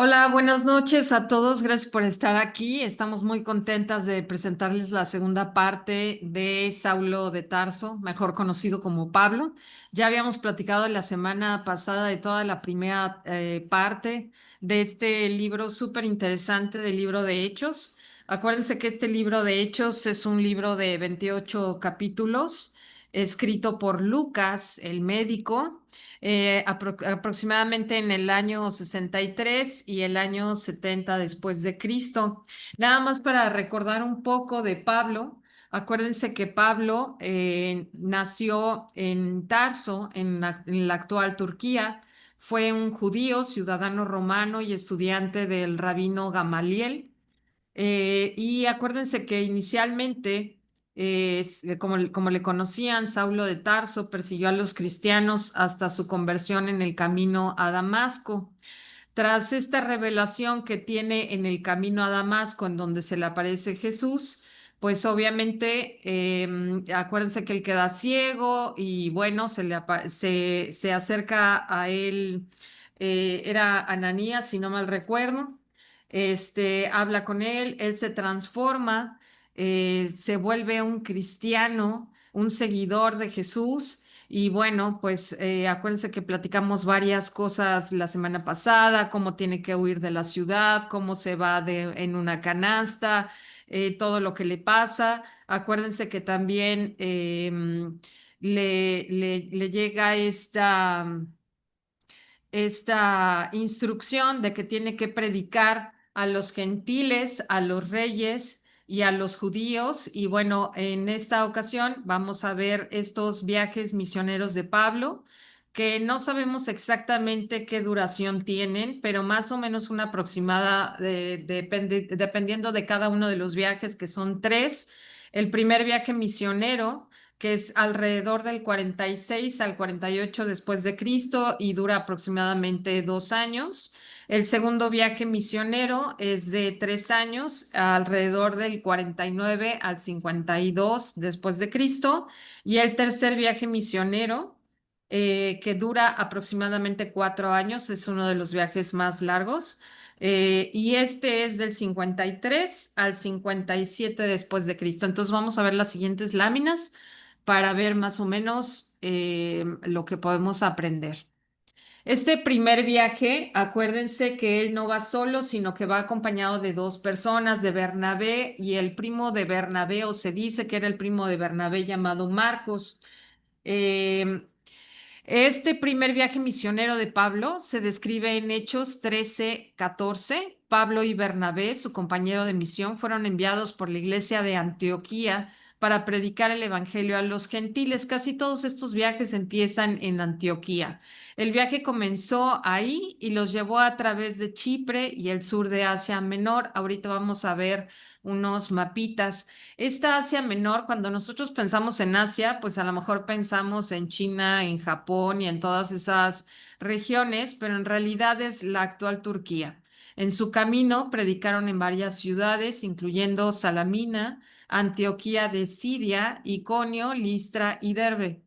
Hola, buenas noches a todos. Gracias por estar aquí. Estamos muy contentas de presentarles la segunda parte de Saulo de Tarso, mejor conocido como Pablo. Ya habíamos platicado la semana pasada de toda la primera parte de este libro súper interesante del libro de Hechos. Acuérdense que este libro de Hechos es un libro de 28 capítulos, escrito por Lucas, el médico aproximadamente en el año 63 y el año 70 después de Cristo. Nada más para recordar un poco de Pablo. Acuérdense que Pablo nació en Tarso, en la actual Turquía. Fue un judío, ciudadano romano y estudiante del rabino Gamaliel. Y acuérdense que inicialmente, como le conocían, Saulo de Tarso persiguió a los cristianos hasta su conversión en el camino a Damasco. Tras esta revelación que tiene en el camino a Damasco, en donde se le aparece Jesús, pues obviamente, acuérdense que él queda ciego y bueno, se acerca a él, era Ananías, si no mal recuerdo. Habla con él, él se transforma, se vuelve un cristiano, un seguidor de Jesús. Y bueno, pues acuérdense que platicamos varias cosas la semana pasada, cómo tiene que huir de la ciudad, cómo se va en una canasta, todo lo que le pasa. Acuérdense que también le llega esta instrucción de que tiene que predicar a los gentiles, a los reyes y a los judíos. Y bueno, en esta ocasión vamos a ver estos viajes misioneros de Pablo, que no sabemos exactamente qué duración tienen, pero más o menos una aproximada, dependiendo de cada uno de los viajes, que son tres. El primer viaje misionero, que es alrededor del 46 al 48 después de Cristo y dura aproximadamente 2 años. El segundo viaje misionero es de 3 años, alrededor del 49 al 52 después de Cristo. Y el tercer viaje misionero, que dura aproximadamente 4 años, es uno de los viajes más largos. Y este es del 53 al 57 después de Cristo. Entonces vamos a ver las siguientes láminas para ver más o menos lo que podemos aprender. Este primer viaje, acuérdense que él no va solo, sino que va acompañado de dos personas, de Bernabé y el primo de Bernabé, o se dice que era el primo de Bernabé llamado Marcos. Eh, este primer viaje misionero de Pablo se describe en Hechos 13:14. Pablo y Bernabé, su compañero de misión, fueron enviados por la iglesia de Antioquía para predicar el evangelio a los gentiles. Casi todos estos viajes empiezan en Antioquía. El viaje comenzó ahí y los llevó a través de Chipre y el sur de Asia Menor. Ahorita vamos a ver unos mapitas. Esta Asia Menor, cuando nosotros pensamos en Asia, pues a lo mejor pensamos en China, en Japón y en todas esas regiones, pero en realidad es la actual Turquía. En su camino predicaron en varias ciudades, incluyendo Salamina, Antioquía de Siria, Iconio, Listra y Derbe.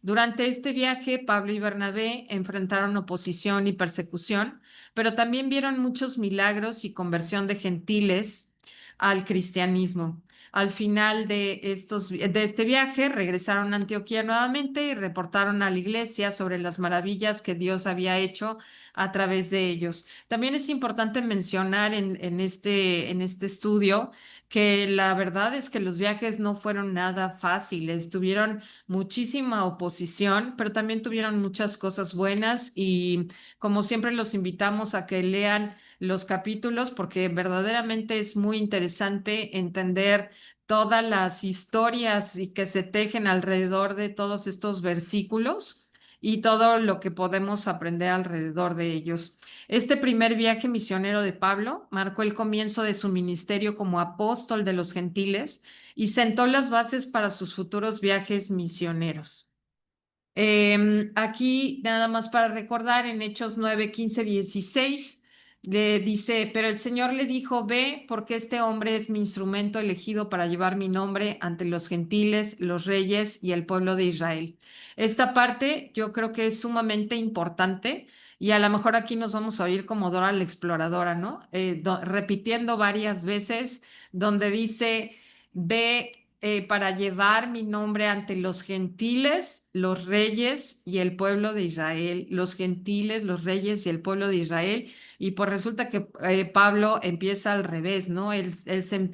Durante este viaje, Pablo y Bernabé enfrentaron oposición y persecución, pero también vieron muchos milagros y conversión de gentiles al cristianismo. Al final de este viaje, regresaron a Antioquía nuevamente y reportaron a la iglesia sobre las maravillas que Dios había hecho a través de ellos. También es importante mencionar en este estudio que la verdad es que los viajes no fueron nada fáciles, tuvieron muchísima oposición, pero también tuvieron muchas cosas buenas y como siempre los invitamos a que lean los capítulos porque verdaderamente es muy interesante entender todas las historias y que se tejen alrededor de todos estos versículos y todo lo que podemos aprender alrededor de ellos. Este primer viaje misionero de Pablo marcó el comienzo de su ministerio como apóstol de los gentiles y sentó las bases para sus futuros viajes misioneros. Aquí nada más para recordar, en Hechos 9, 15, 16, Le dice, pero el Señor le dijo, ve, porque este hombre es mi instrumento elegido para llevar mi nombre ante los gentiles, los reyes y el pueblo de Israel. Esta parte yo creo que es sumamente importante y a lo mejor aquí nos vamos a oír como Dora la exploradora, ¿no? Repitiendo varias veces donde dice, ve para llevar mi nombre ante los gentiles, los reyes y el pueblo de Israel, los gentiles, los reyes y el pueblo de Israel. Y pues resulta que Pablo empieza al revés, ¿no? Él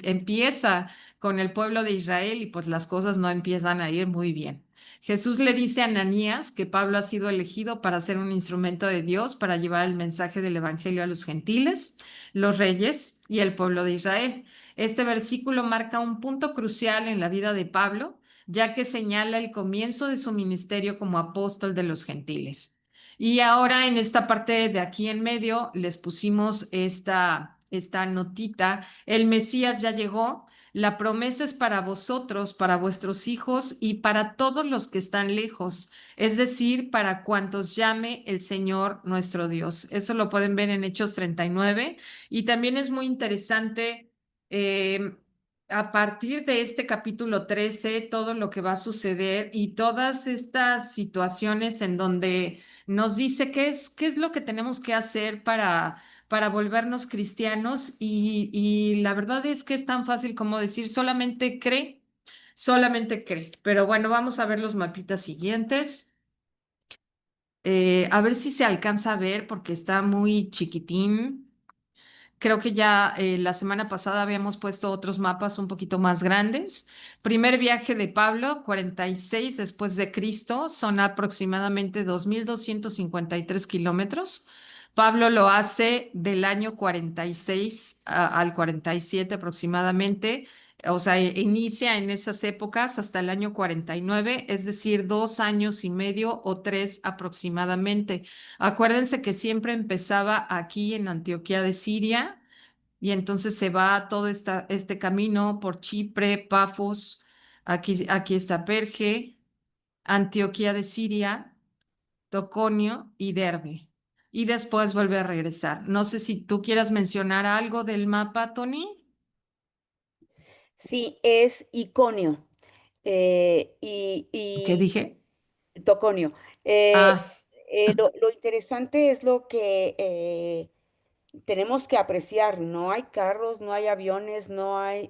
empieza con el pueblo de Israel y pues las cosas no empiezan a ir muy bien. Jesús le dice a Ananías que Pablo ha sido elegido para ser un instrumento de Dios para llevar el mensaje del Evangelio a los gentiles, los reyes y el pueblo de Israel. Este versículo marca un punto crucial en la vida de Pablo, ya que señala el comienzo de su ministerio como apóstol de los gentiles. Y ahora en esta parte de aquí en medio les pusimos esta notita, el Mesías ya llegó, la promesa es para vosotros, para vuestros hijos y para todos los que están lejos, es decir, para cuantos llame el Señor nuestro Dios. Eso lo pueden ver en Hechos 39 y también es muy interesante. eh, a partir de este capítulo 13, todo lo que va a suceder y todas estas situaciones en donde nos dice qué es lo que tenemos que hacer para volvernos cristianos y la verdad es que es tan fácil como decir solamente cree, solamente cree. Pero bueno, vamos a ver los mapitas siguientes. A ver si se alcanza a ver porque está muy chiquitín. Creo que ya la semana pasada habíamos puesto otros mapas un poquito más grandes. Primer viaje de Pablo, 46 después de Cristo, son aproximadamente 2.253 kilómetros. Pablo lo hace del año 46 al 47 aproximadamente, o sea, inicia en esas épocas hasta el año 49, es decir, 2 años y medio o 3 aproximadamente. Acuérdense que siempre empezaba aquí en Antioquía de Siria y entonces se va todo este camino por Chipre, Pafos, aquí está Perge, Antioquía de Siria, Toconio y Derbe. Y después vuelve a regresar. No sé si tú quieras mencionar algo del mapa, Tony. Sí, es Iconio, ¿Qué y dije? Toconio. Eh, Ah, lo interesante es lo que tenemos que apreciar. No hay carros, no hay aviones, no hay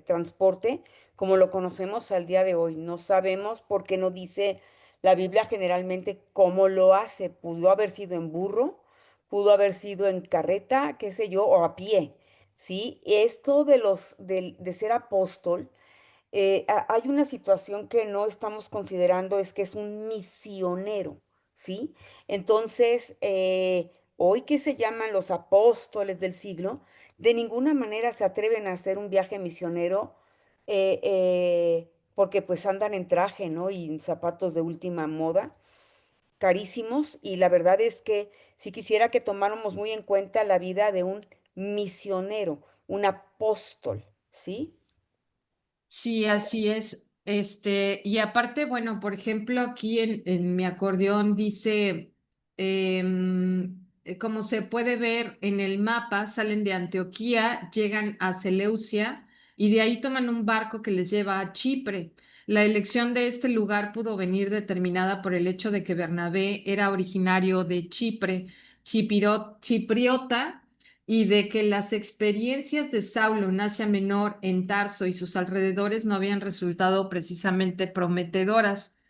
transporte como lo conocemos al día de hoy. No sabemos por qué no dice la Biblia generalmente cómo lo hace. Pudo haber sido en burro, pudo haber sido en carreta, qué sé yo, o a pie. ¿Sí? Esto de ser apóstol, hay una situación que no estamos considerando, es que es un misionero, ¿sí? Entonces, hoy que se llaman los apóstoles del siglo, de ninguna manera se atreven a hacer un viaje misionero, porque pues andan en traje, ¿no? Y en zapatos de última moda, carísimos, y la verdad es que si quisiera que tomáramos muy en cuenta la vida de un misionero, un apóstol, ¿sí? sí, así es. Y aparte, bueno, por ejemplo, aquí en mi acordeón dice, como se puede ver en el mapa, salen de Antioquía, llegan a Seleucia y de ahí toman un barco que les lleva a Chipre. La elección de este lugar pudo venir determinada por el hecho de que Bernabé era originario de Chipre, chipriota y de que las experiencias de Saulo en Asia Menor, en Tarso y sus alrededores no habían resultado precisamente prometedoras.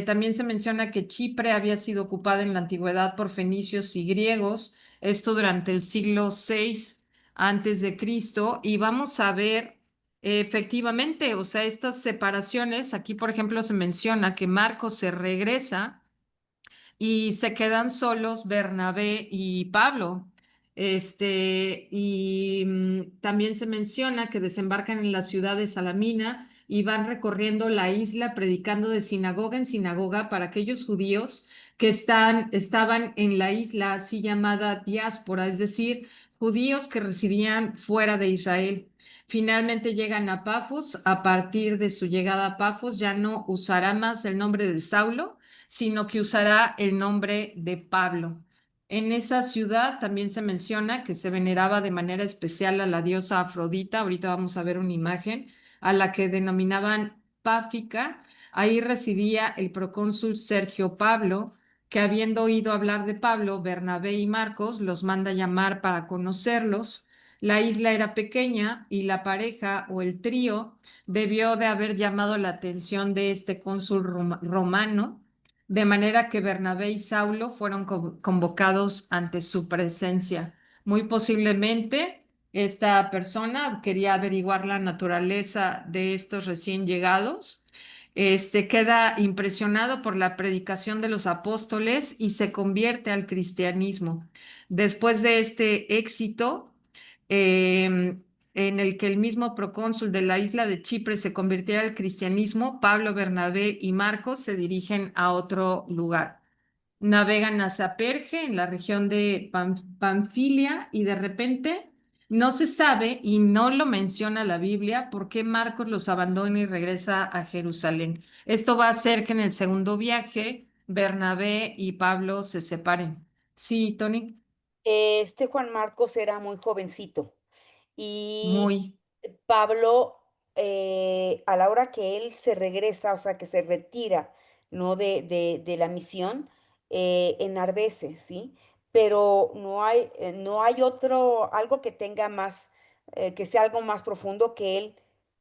También se menciona que Chipre había sido ocupada en la antigüedad por fenicios y griegos, esto durante el siglo VI antes de Cristo, y vamos a ver efectivamente, o sea, estas separaciones, aquí por ejemplo se menciona que Marcos se regresa y se quedan solos Bernabé y Pablo. También se menciona que desembarcan en la ciudad de Salamina y van recorriendo la isla predicando de sinagoga en sinagoga para aquellos judíos que estaban en la isla así llamada diáspora, es decir, judíos que residían fuera de Israel. Finalmente llegan a Pafos. A partir de su llegada a Pafos ya no usará más el nombre de Saulo, sino que usará el nombre de Pablo. En esa ciudad también se menciona que se veneraba de manera especial a la diosa Afrodita. Ahorita vamos a ver una imagen a la que denominaban Páfica. Ahí residía el procónsul Sergio Pablo, que habiendo oído hablar de Pablo, Bernabé y Marcos, los manda llamar para conocerlos. La isla era pequeña y la pareja o el trío debió de haber llamado la atención de este cónsul romano, de manera que Bernabé y Saulo fueron convocados ante su presencia. Muy posiblemente esta persona quería averiguar la naturaleza de estos recién llegados. Queda impresionado por la predicación de los apóstoles y se convierte al cristianismo. Después de este éxito, em, en el que el mismo procónsul de la isla de Chipre se convirtiera al cristianismo, Pablo, Bernabé y Marcos se dirigen a otro lugar. Navegan hacia Perge, en la región de Panfilia, y de repente no se sabe y no lo menciona la Biblia por qué Marcos los abandona y regresa a Jerusalén. Esto va a hacer que en el segundo viaje Bernabé y Pablo se separen. Sí, Tony, Este Juan Marcos era muy jovencito y muy. Pablo, a la hora que él se regresa, o sea, que se retira, ¿no? De la misión, enardece, ¿sí? Pero no hay otro, algo que tenga más, que sea algo más profundo que él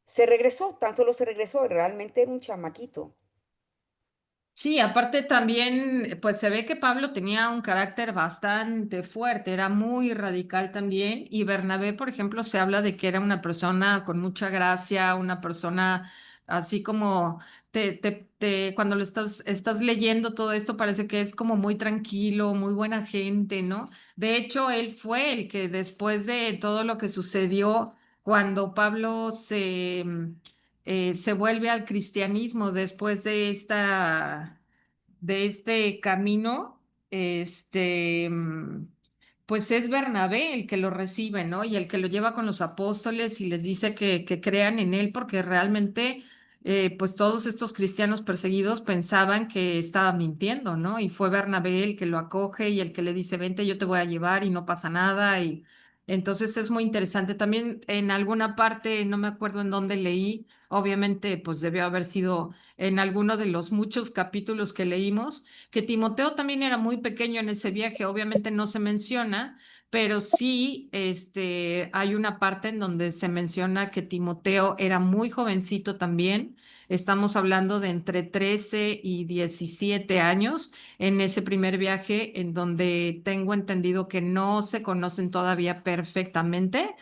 se regresó, tan solo se regresó, realmente era un chamaquito. Sí, aparte también, pues se ve que Pablo tenía un carácter bastante fuerte, era muy radical también, y Bernabé, por ejemplo, se habla de que era una persona con mucha gracia, una persona así como cuando estás leyendo todo esto, parece que es como muy tranquilo, muy buena gente, ¿no? De hecho, él fue el que después de todo lo que sucedió, cuando Pablo se vuelve al cristianismo después de este camino, pues es Bernabé el que lo recibe, ¿no? Y el que lo lleva con los apóstoles y les dice que crean en él, porque realmente, pues todos estos cristianos perseguidos pensaban que estaba mintiendo, ¿no? Y fue Bernabé el que lo acoge y el que le dice, vente, yo te voy a llevar y no pasa nada. Y entonces es muy interesante. También en alguna parte, no me acuerdo en dónde leí, obviamente, pues debió haber sido en alguno de los muchos capítulos que leímos, que Timoteo también era muy pequeño en ese viaje, obviamente no se menciona, pero sí, hay una parte en donde se menciona que Timoteo era muy jovencito también. Estamos hablando de entre 13 y 17 años en ese primer viaje, en donde tengo entendido que no se conocen todavía perfectamente,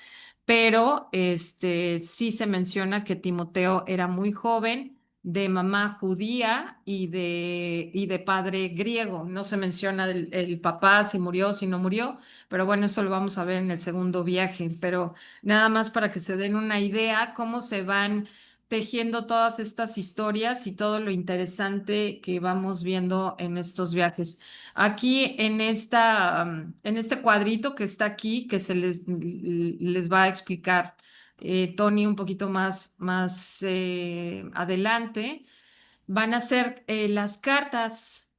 pero sí se menciona que Timoteo era muy joven, de mamá judía y de padre griego. No se menciona el papá, si murió, si no murió, pero bueno, eso lo vamos a ver en el segundo viaje. Pero nada más para que se den una idea cómo se van tejiendo todas estas historias y todo lo interesante que vamos viendo en estos viajes. Aquí en este cuadrito que está aquí, que les va a explicar Tony un poquito más adelante, van a ser las cartas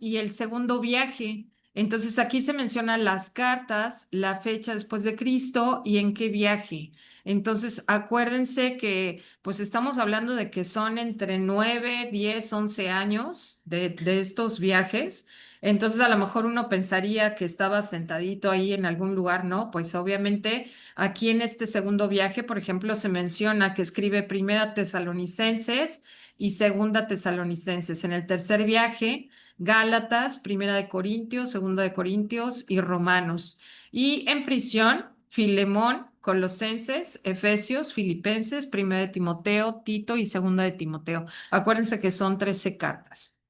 y el segundo viaje. Entonces aquí se mencionan las cartas, la fecha después de Cristo y en qué viaje. Entonces acuérdense que pues estamos hablando de que son entre 9, 10, 11 años de estos viajes. Entonces a lo mejor uno pensaría que estaba sentadito ahí en algún lugar, ¿no? Pues obviamente aquí en este segundo viaje, por ejemplo, se menciona que escribe Primera Tesalonicenses y Segunda Tesalonicenses. En el tercer viaje, Gálatas, Primera de Corintios, Segunda de Corintios y Romanos. Y en prisión, Filemón, Colosenses, Efesios, Filipenses, Primera de Timoteo, Tito y Segunda de Timoteo. Acuérdense que son 13 cartas.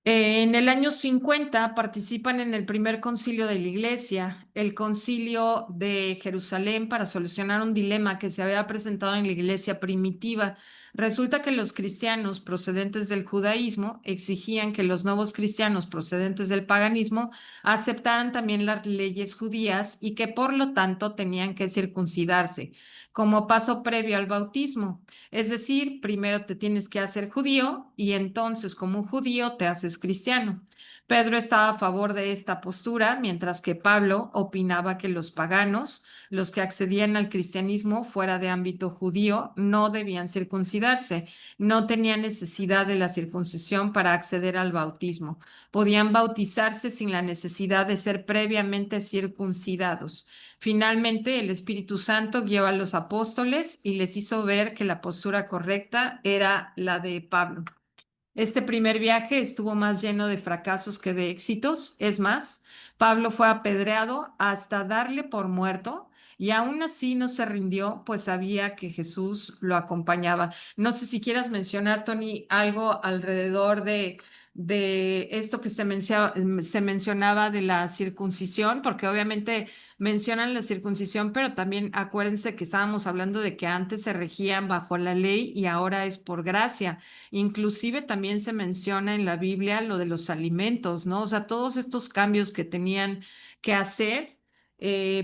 En el año 50 participan en el primer concilio de la iglesia el concilio de Jerusalén para solucionar un dilema que se había presentado en la iglesia primitiva. Resulta que los cristianos procedentes del judaísmo exigían que los nuevos cristianos procedentes del paganismo aceptaran también las leyes judías y que por lo tanto tenían que circuncidarse como paso previo al bautismo. Es decir, primero te tienes que hacer judío y entonces como un judío te haces cristiano. Pedro estaba a favor de esta postura, mientras que Pablo opinaba que los paganos, los que accedían al cristianismo fuera de ámbito judío, no debían circuncidarse, no tenían necesidad de la circuncisión para acceder al bautismo. Podían bautizarse sin la necesidad de ser previamente circuncidados. Finalmente, el Espíritu Santo guió a los apóstoles y les hizo ver que la postura correcta era la de Pablo. Este primer viaje estuvo más lleno de fracasos que de éxitos. Es más, Pablo fue apedreado hasta darle por muerto y aún así no se rindió, pues sabía que Jesús lo acompañaba. No sé si quieras mencionar, Tony, algo alrededor de esto que se mencionaba de la circuncisión, porque obviamente mencionan la circuncisión, pero también acuérdense que estábamos hablando de que antes se regían bajo la ley y ahora es por gracia. Inclusive también se menciona en la Biblia lo de los alimentos, ¿no? O sea, todos estos cambios que tenían que hacer,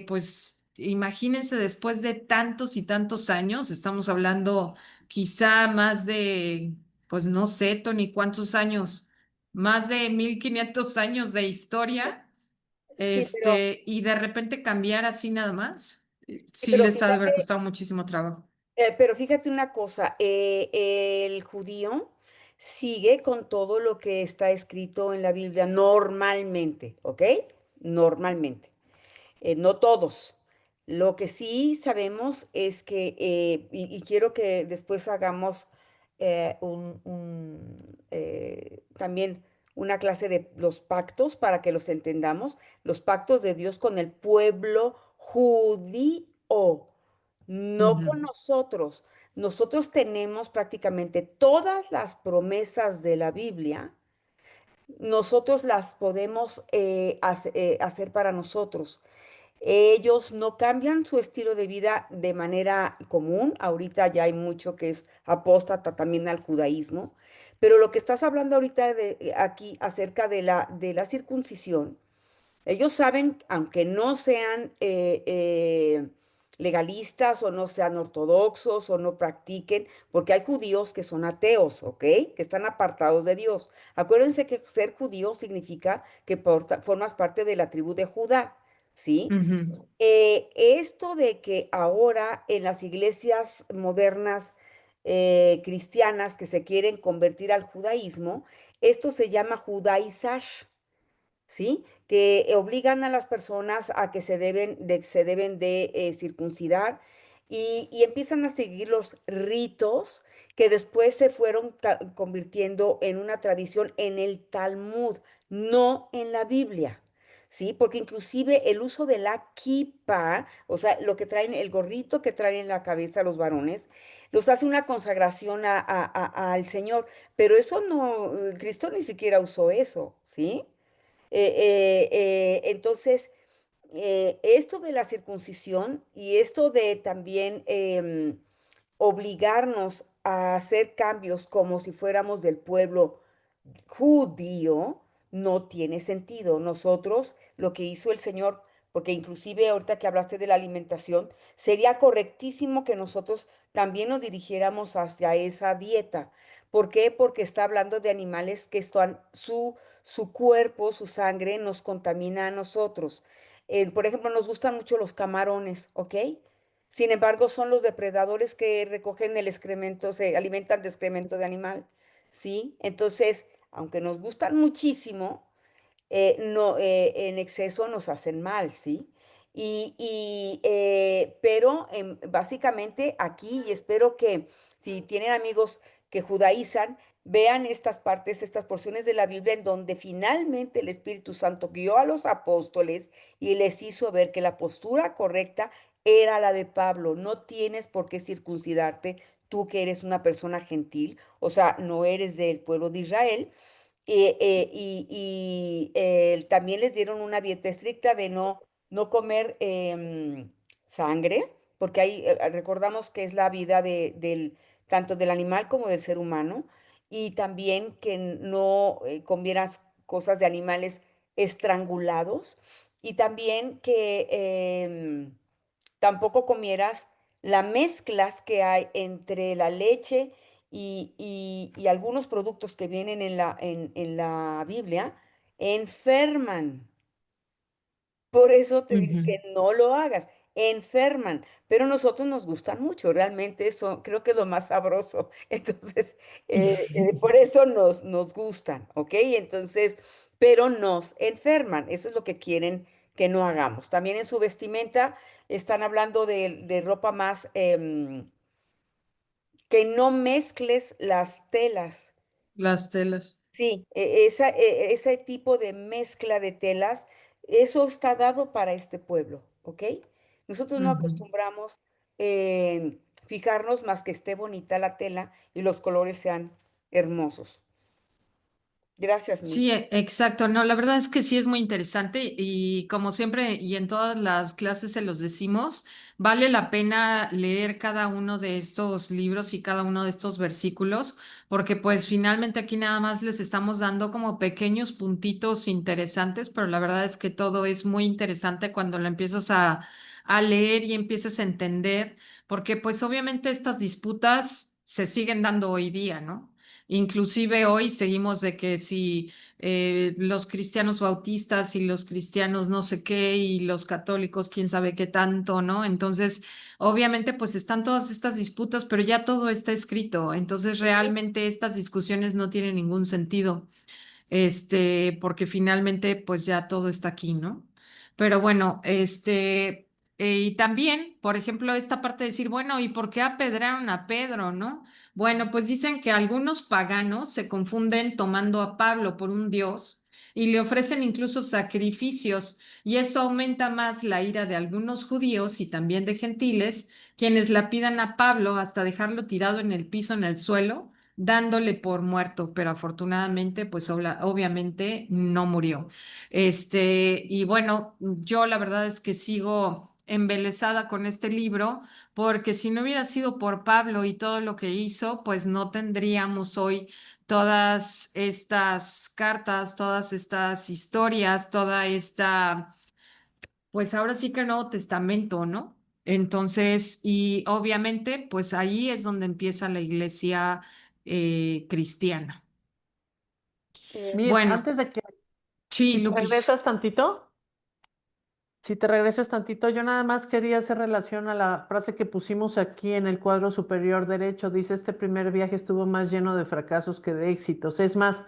pues imagínense después de tantos y tantos años, estamos hablando quizá más de, pues no sé, Tony, ¿cuántos años? Más de 1500 años de historia, Sí, pero, y de repente cambiar así nada más, sí, sí pero les ha de haber fíjate, costado muchísimo trabajo. pero fíjate una cosa, el judío sigue con todo lo que está escrito en la Biblia normalmente, ¿ok? Normalmente. No todos. Lo que sí sabemos es que, y quiero que después hagamos también una clase de los pactos para que los entendamos, los pactos de Dios con el pueblo judío, no con Ujú, nosotros. Nosotros tenemos prácticamente todas las promesas de la Biblia, nosotros las podemos hacer para nosotros. Ellos no cambian su estilo de vida de manera común. Ahorita ya hay mucho que es apóstata también al judaísmo. Pero lo que estás hablando ahorita aquí acerca de la circuncisión, ellos saben, aunque no sean legalistas o no sean ortodoxos o no practiquen, porque hay judíos que son ateos, ¿ok? Que están apartados de Dios. Acuérdense que ser judío significa que formas parte de la tribu de Judá, ¿sí? ujú. Esto de que ahora en las iglesias modernas cristianas que se quieren convertir al judaísmo, esto se llama judaizar. ¿Sí? Que obligan a las personas a que se deben de circuncidar y empiezan a seguir los ritos que después se fueron convirtiendo en una tradición en el Talmud, no en la Biblia. ¿Sí? Porque inclusive el uso de la kippah, o sea, lo que traen, el gorrito que traen en la cabeza los varones, los hace una consagración al Señor. Pero eso no, Cristo ni siquiera usó eso, ¿sí? Entonces, esto de la circuncisión y esto de también obligarnos a hacer cambios como si fuéramos del pueblo judío no tiene sentido. Nosotros, lo que hizo el Señor, porque inclusive ahorita que hablaste de la alimentación, sería correctísimo que nosotros también nos dirigiéramos hacia esa dieta. ¿Por qué? Porque está hablando de animales que están, su cuerpo, su sangre nos contamina a nosotros. Por ejemplo, nos gustan mucho los camarones, ¿ok? Sin embargo, son los depredadores que recogen el excremento, se alimentan de excremento de animal, ¿sí? Entonces, aunque nos gustan muchísimo, no, en exceso nos hacen mal, ¿sí? Pero básicamente aquí, y espero que si tienen amigos que judaizan, vean estas partes, estas porciones de la Biblia en donde finalmente el Espíritu Santo guió a los apóstoles y les hizo ver que la postura correcta era la de Pablo. No tienes por qué circuncidarte, tú que eres una persona gentil, o sea, no eres del pueblo de Israel también les dieron una dieta estricta de no, no comer sangre, porque ahí recordamos que es la vida tanto del animal como del ser humano, y también que no comieras cosas de animales estrangulados, y también que tampoco comieras las mezclas que hay entre la leche y algunos productos que vienen en la Biblia, enferman. Por eso te digo Ujú. que no lo hagas, enferman, pero a nosotros nos gustan mucho, realmente eso creo que es lo más sabroso, entonces, por eso nos gustan, ¿ok? Entonces, pero nos enferman, eso es lo que quieren que no hagamos. También en su vestimenta están hablando de ropa más, que no mezcles las telas. Las telas. Sí, ese tipo de mezcla de telas, eso está dado para este pueblo, ¿ok? Nosotros no Ujú. acostumbramos fijarnos más que esté bonita la tela y los colores sean hermosos. Gracias, Sí, Mil. exacto. No, la verdad es que sí es muy interesante y como siempre y en todas las clases se los decimos, vale la pena leer cada uno de estos libros y cada uno de estos versículos, porque pues finalmente aquí nada más les estamos dando como pequeños puntitos interesantes, pero la verdad es que todo es muy interesante cuando lo empiezas a leer y empiezas a entender, porque pues obviamente estas disputas se siguen dando hoy día, ¿no? Inclusive hoy seguimos de que si los cristianos bautistas y los cristianos no sé qué y los católicos quién sabe qué tanto, ¿no? Entonces, obviamente, pues están todas estas disputas, pero ya todo está escrito. Entonces, realmente estas discusiones no tienen ningún sentido porque finalmente pues ya todo está aquí, ¿no? Pero bueno, y también, por ejemplo, esta parte de decir, bueno, ¿y por qué apedrearon a Pedro, no? Bueno, pues dicen que algunos paganos se confunden tomando a Pablo por un dios y le ofrecen incluso sacrificios, y esto aumenta más la ira de algunos judíos y también de gentiles, quienes la pidan a Pablo hasta dejarlo tirado en el piso, en el suelo dándole por muerto, pero afortunadamente, pues obviamente no murió. Y bueno, yo la verdad es que sigo embelesada con este libro, porque si no hubiera sido por Pablo y todo lo que hizo, pues no tendríamos hoy todas estas cartas, todas estas historias, toda esta pues ahora sí que el Nuevo Testamento, ¿no? Entonces, y obviamente, pues ahí es donde empieza la iglesia cristiana. Mir, Bueno, antes de que, sí, si te Lupis. regresas tantito, si te regresas tantito, yo nada más quería hacer relación a la frase que pusimos aquí en el cuadro superior derecho. Dice, este primer viaje estuvo más lleno de fracasos que de éxitos. Es más,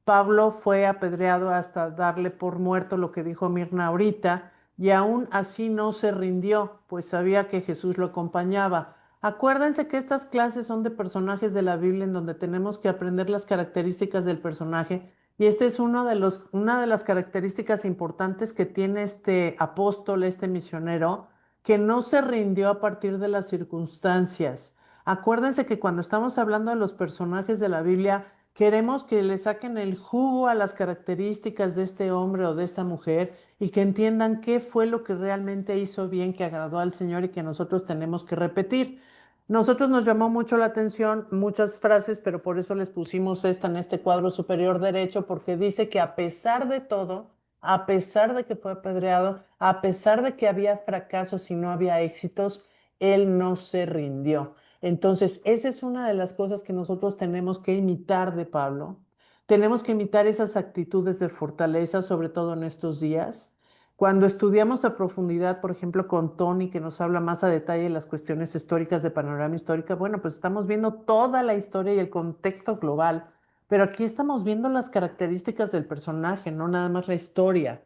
Pablo fue apedreado hasta darle por muerto lo que dijo Mirna ahorita, y aún así no se rindió, pues sabía que Jesús lo acompañaba. Acuérdense que estas clases son de personajes de la Biblia en donde tenemos que aprender las características del personaje, y esta es una de las características importantes que tiene este apóstol, este misionero, que no se rindió a partir de las circunstancias. Acuérdense que cuando estamos hablando de los personajes de la Biblia, queremos que le saquen el jugo a las características de este hombre o de esta mujer y que entiendan qué fue lo que realmente hizo bien, que agradó al Señor y que nosotros tenemos que repetir. Nosotros nos llamó mucho la atención muchas frases, pero por eso les pusimos esta en este cuadro superior derecho, porque dice que a pesar de todo, a pesar de que fue apedreado, a pesar de que había fracasos y no había éxitos, él no se rindió. Entonces, esa es una de las cosas que nosotros tenemos que imitar de Pablo. Tenemos que imitar esas actitudes de fortaleza, sobre todo en estos días. Cuando estudiamos a profundidad, por ejemplo, con Tony, que nos habla más a detalle de las cuestiones históricas de panorama histórica, bueno, pues estamos viendo toda la historia y el contexto global, pero aquí estamos viendo las características del personaje, no nada más la historia.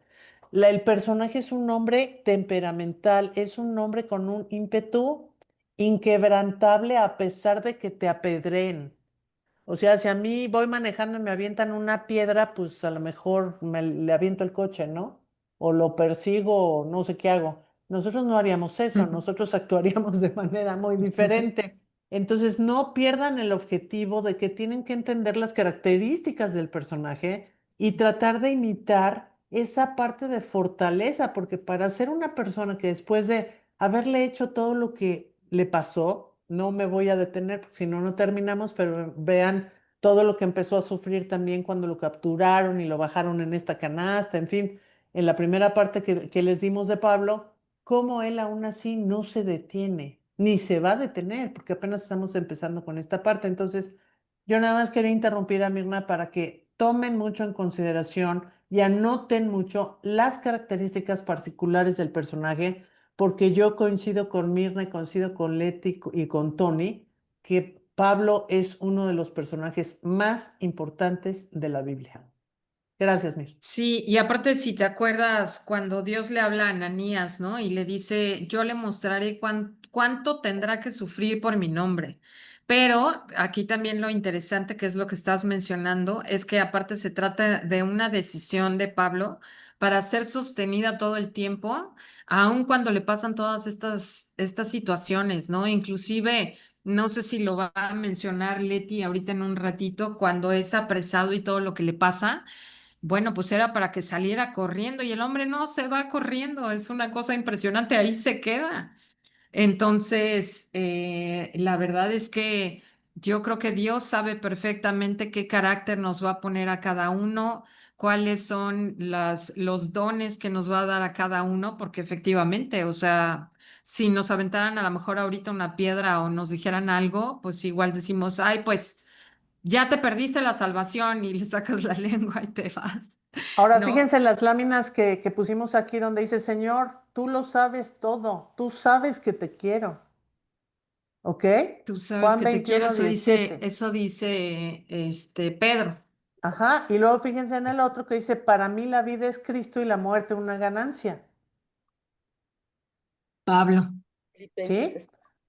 El personaje es un hombre temperamental, es un hombre con un ímpetu inquebrantable a pesar de que te apedreen. O sea, si a mí voy manejando y me avientan una piedra, pues a lo mejor le aviento el coche, ¿no? O lo persigo, o no sé qué hago. Nosotros no haríamos eso, nosotros actuaríamos de manera muy diferente. Entonces, no pierdan el objetivo de que tienen que entender las características del personaje y tratar de imitar esa parte de fortaleza, porque para ser una persona que después de haberle hecho todo lo que le pasó, no me voy a detener, porque si no, no terminamos, pero vean todo lo que empezó a sufrir también cuando lo capturaron y lo bajaron en esta canasta, en fin, en la primera parte que les dimos de Pablo, cómo él aún así no se detiene, ni se va a detener, porque apenas estamos empezando con esta parte. Entonces, yo nada más quería interrumpir a Mirna para que tomen mucho en consideración y anoten mucho las características particulares del personaje, porque yo coincido con Mirna y coincido con Leti y con Tony, que Pablo es uno de los personajes más importantes de la Biblia. Gracias, Mir. Sí, y aparte, si te acuerdas, cuando Dios le habla a Ananías, ¿no? Y le dice, yo le mostraré cuánto tendrá que sufrir por mi nombre. Pero aquí también lo interesante, que es lo que estás mencionando, es que aparte se trata de una decisión de Pablo para ser sostenida todo el tiempo, aun cuando le pasan todas estas situaciones, ¿no? Inclusive, no sé si lo va a mencionar Leti ahorita en un ratito, cuando es apresado y todo lo que le pasa. Bueno, pues era para que saliera corriendo y el hombre no se va corriendo, es una cosa impresionante, ahí se queda. Entonces, la verdad es que yo creo que Dios sabe perfectamente qué carácter nos va a poner a cada uno, cuáles son los dones que nos va a dar a cada uno, porque efectivamente, o sea, si nos aventaran a lo mejor ahorita una piedra o nos dijeran algo, pues igual decimos, ay, pues ya te perdiste la salvación y le sacas la lengua y te vas, Ahora, ¿no? fíjense en las láminas que pusimos aquí donde dice, Señor, tú lo sabes todo, tú sabes que te quiero, ¿ok? Tú sabes Juan que te quiero, 21:17. eso dice Pedro, Ajá, y luego fíjense en el otro que dice, para mí la vida es Cristo y la muerte una ganancia, Pablo. Filipenses ¿sí? es.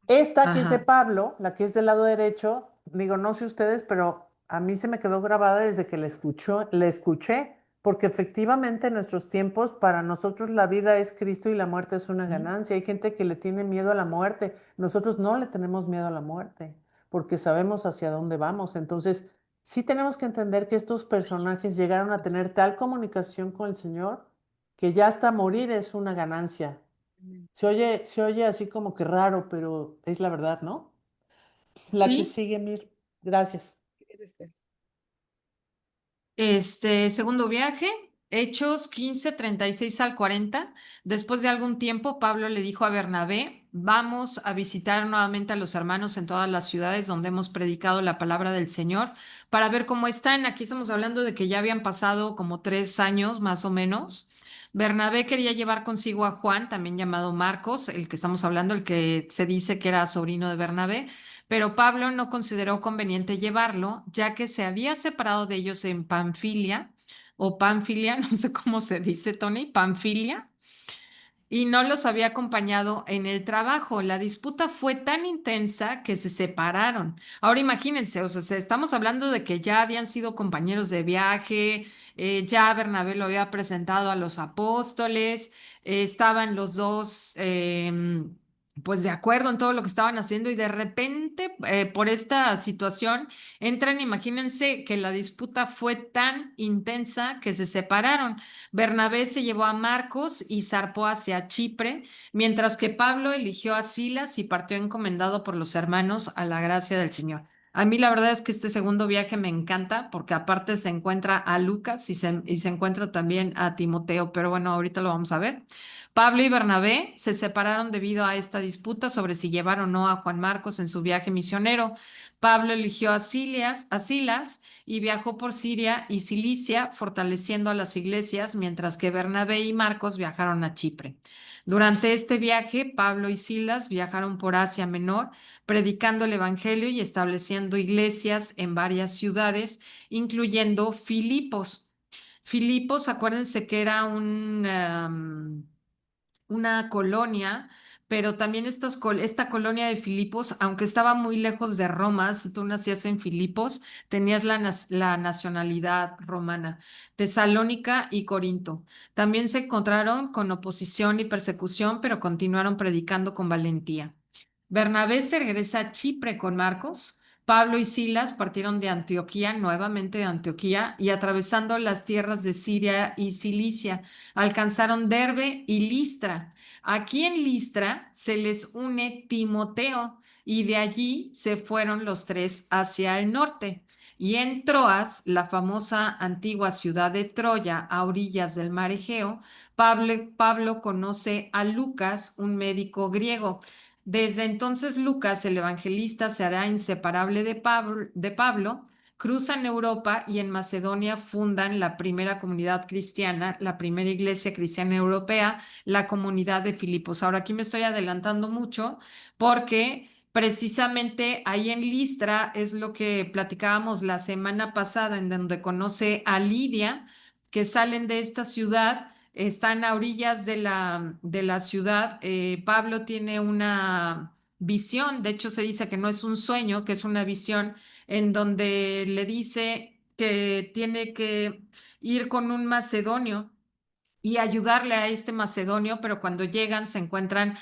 Esta que es de Ajá. Pablo, la que es del lado derecho, digo, no sé ustedes, pero a mí se me quedó grabada desde que la escuché, porque efectivamente en nuestros tiempos, para nosotros la vida es Cristo y la muerte es una Ujú. ganancia. Hay gente que le tiene miedo a la muerte. Nosotros no le tenemos miedo a la muerte, porque sabemos hacia dónde vamos. Entonces, sí tenemos que entender que estos personajes llegaron a tener tal comunicación con el Señor que ya hasta morir es una ganancia. Se oye así como que raro, pero es la verdad, ¿no? La que Sí, sigue, Mir. Gracias. Puede ser. segundo viaje, Hechos 15:36 al 40. Después de algún tiempo, Pablo le dijo a Bernabé, vamos a visitar nuevamente a los hermanos en todas las ciudades donde hemos predicado la palabra del Señor para ver cómo están. Aquí estamos hablando de que ya habían pasado como 3 años más o menos. Bernabé quería llevar consigo a Juan, también llamado Marcos, el que estamos hablando, el que se dice que era sobrino de Bernabé, pero Pablo no consideró conveniente llevarlo, ya que se había separado de ellos en Panfilia, o Panfilia, no sé cómo se dice, Tony, Panfilia, y no los había acompañado en el trabajo. La disputa fue tan intensa que se separaron. Ahora imagínense, o sea, estamos hablando de que ya habían sido compañeros de viaje, ya Bernabé lo había presentado a los apóstoles, estaban los dos, pues de acuerdo en todo lo que estaban haciendo y de repente, por esta situación, entran, imagínense que la disputa fue tan intensa que se separaron. Bernabé se llevó a Marcos y zarpó hacia Chipre, mientras que Pablo eligió a Silas y partió encomendado por los hermanos a la gracia del Señor. A mí la verdad es que este segundo viaje me encanta porque aparte se encuentra a Lucas y se encuentra también a Timoteo, pero bueno, ahorita lo vamos a ver. Pablo y Bernabé se separaron debido a esta disputa sobre si llevar o no a Juan Marcos en su viaje misionero. Pablo eligió a Silas y viajó por Siria y Cilicia, fortaleciendo a las iglesias, mientras que Bernabé y Marcos viajaron a Chipre. Durante este viaje, Pablo y Silas viajaron por Asia Menor, predicando el Evangelio y estableciendo iglesias en varias ciudades, incluyendo Filipos. Filipos, acuérdense que era una colonia, pero también esta colonia de Filipos, aunque estaba muy lejos de Roma, si tú nacías en Filipos, tenías la nacionalidad romana, Tesalónica y Corinto. También se encontraron con oposición y persecución, pero continuaron predicando con valentía. Bernabé se regresa a Chipre con Marcos, Pablo y Silas partieron de Antioquía, nuevamente de Antioquía, y atravesando las tierras de Siria y Cilicia, alcanzaron Derbe y Listra. Aquí en Listra se les une Timoteo y de allí se fueron los tres hacia el norte. Y en Troas, la famosa antigua ciudad de Troya, a orillas del mar Egeo, Pablo conoce a Lucas, un médico griego. Desde entonces Lucas, el evangelista, se hará inseparable de Pablo, cruzan Europa y en Macedonia fundan la primera comunidad cristiana, la primera iglesia cristiana europea, la comunidad de Filipos. Ahora aquí me estoy adelantando mucho porque precisamente ahí en Listra es lo que platicábamos la semana pasada, en donde conoce a Lidia, que salen de esta ciudad, están a orillas de la ciudad. Pablo tiene una visión, de hecho se dice que no es un sueño, que es una visión en donde le dice que tiene que ir con un macedonio y ayudarle a este macedonio, pero cuando llegan se encuentran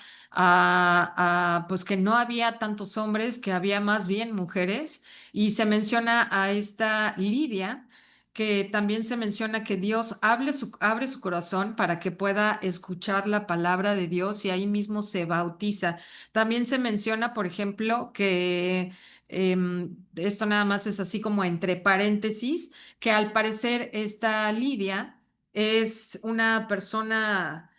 pues que no había tantos hombres, que había más bien mujeres, y se menciona a esta Lidia, que también se menciona que Dios abre su corazón para que pueda escuchar la palabra de Dios y ahí mismo se bautiza. También se menciona, por ejemplo, que esto nada más es así como entre paréntesis, que al parecer esta Lidia es una persona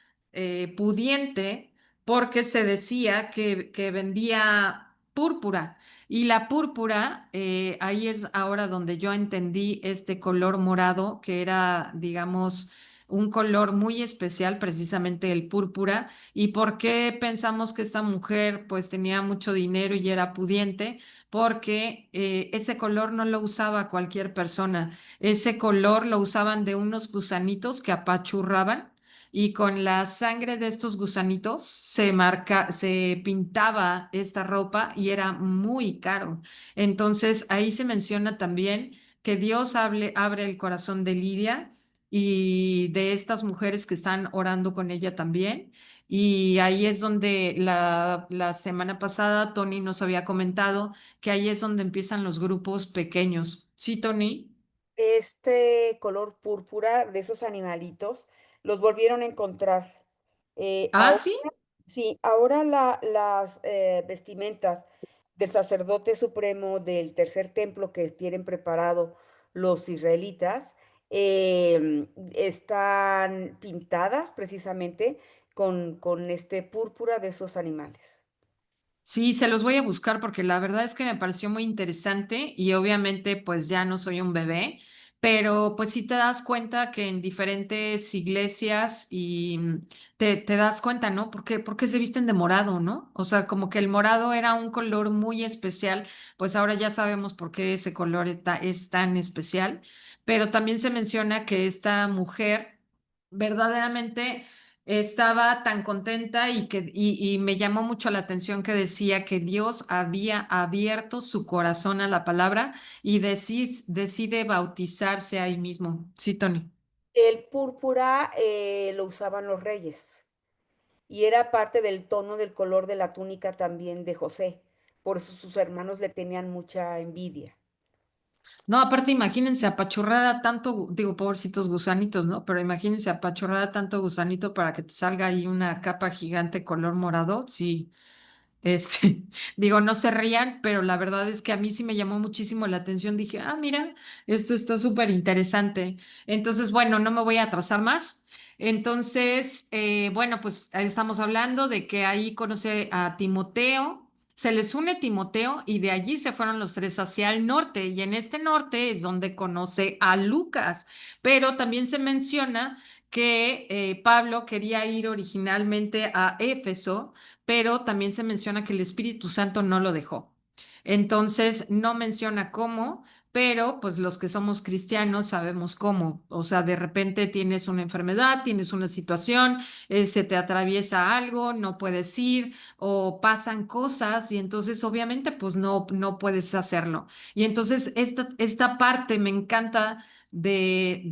pudiente porque se decía que vendía púrpura. Y la púrpura, ahí es ahora donde yo entendí este color morado, que era, digamos, un color muy especial, precisamente el púrpura. ¿Y por qué pensamos que esta mujer pues tenía mucho dinero y era pudiente? Porque ese color no lo usaba cualquier persona. Ese color lo usaban de unos gusanitos que apachurraban y con la sangre de estos gusanitos se pintaba esta ropa y era muy caro. Entonces ahí se menciona también que Dios abre el corazón de Lidia y de estas mujeres que están orando con ella también. Y ahí es donde la semana pasada Tony nos había comentado que ahí es donde empiezan los grupos pequeños. ¿Sí, Tony? Este color púrpura de esos animalitos los volvieron a encontrar. Ah, Ahora, sí. sí, ahora las vestimentas del sacerdote supremo del tercer templo que tienen preparado los israelitas están pintadas precisamente con este púrpura de esos animales. Sí, se los voy a buscar porque la verdad es que me pareció muy interesante y obviamente pues ya no soy un bebé, pero pues sí te das cuenta que en diferentes iglesias y te das cuenta, ¿no? ¿Por qué se visten de morado, ¿no? O sea, como que el morado era un color muy especial, pues ahora ya sabemos por qué ese color es tan especial, pero también se menciona que esta mujer verdaderamente estaba tan contenta y me llamó mucho la atención que decía que Dios había abierto su corazón a la palabra y decide bautizarse ahí mismo. Sí, Tony. El púrpura lo usaban los reyes y era parte del tono del color de la túnica también de José. Por eso sus hermanos le tenían mucha envidia. No, aparte imagínense apachurrar a tanto, digo, pobrecitos gusanitos, ¿no? Pero imagínense apachurrar a tanto gusanito para que te salga ahí una capa gigante color morado. Sí. Este, digo, no se rían, pero la verdad es que a mí sí me llamó muchísimo la atención. Dije, mira, esto está súper interesante. Entonces, bueno, no me voy a atrasar más. Entonces, bueno, pues ahí estamos hablando de que ahí conoce a Timoteo, se les une Timoteo y de allí se fueron los tres hacia el norte. Y en este norte es donde conoce a Lucas, pero también se menciona que Pablo quería ir originalmente a Éfeso, pero también se menciona que el Espíritu Santo no lo dejó. Entonces, no menciona cómo, pero pues los que somos cristianos sabemos cómo. O sea, de repente tienes una enfermedad, tienes una situación, se te atraviesa algo, no puedes ir o pasan cosas y entonces obviamente pues no puedes hacerlo. Y entonces esta parte me encanta de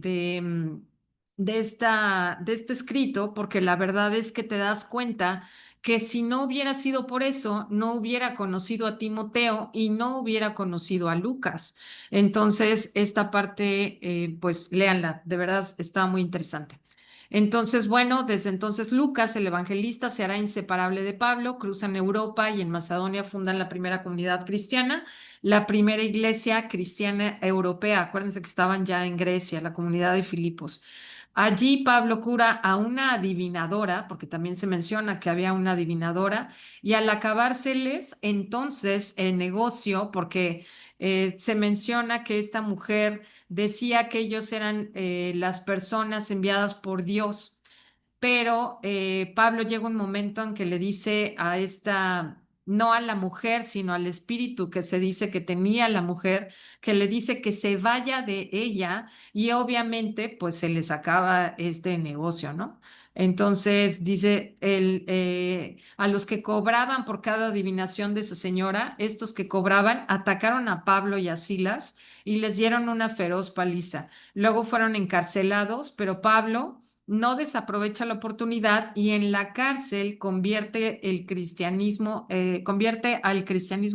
este escrito porque la verdad es que te das cuenta que si no hubiera sido por eso, no hubiera conocido a Timoteo y no hubiera conocido a Lucas. Entonces, esta parte, pues léanla, de verdad está muy interesante. Entonces, bueno, desde entonces Lucas, el evangelista, se hará inseparable de Pablo, cruzan Europa y en Macedonia fundan la primera comunidad cristiana, la primera iglesia cristiana europea. Acuérdense que estaban ya en Grecia, la comunidad de Filipos. Allí Pablo cura a una adivinadora, porque también se menciona que había una adivinadora, y al acabárseles entonces el negocio, porque se menciona que esta mujer decía que ellos eran las personas enviadas por Dios, pero Pablo llega un momento en que le dice a esta, no a la mujer, sino al espíritu que se dice que tenía la mujer, que le dice que se vaya de ella y obviamente pues se les acaba este negocio, ¿no? Entonces dice a los que cobraban por cada adivinación de esa señora, estos que cobraban atacaron a Pablo y a Silas y les dieron una feroz paliza. Luego fueron encarcelados, pero Pablo no desaprovecha la oportunidad y en la cárcel convierte al cristianismo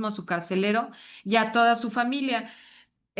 a su carcelero y a toda su familia.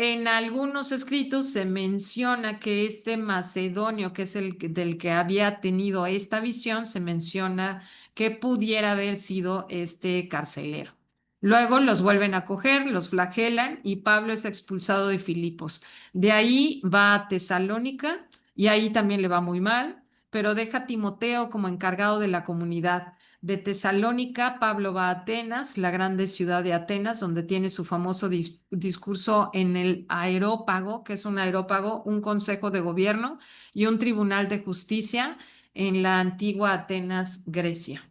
En algunos escritos se menciona que este macedonio, que es del que había tenido esta visión, se menciona que pudiera haber sido este carcelero. Luego los vuelven a coger, los flagelan y Pablo es expulsado de Filipos. De ahí va a Tesalónica y ahí también le va muy mal, pero deja a Timoteo como encargado de la comunidad. De Tesalónica, Pablo va a Atenas, la grande ciudad de Atenas, donde tiene su famoso discurso en el Areópago, que es un areópago, un consejo de gobierno y un tribunal de justicia en la antigua Atenas, Grecia.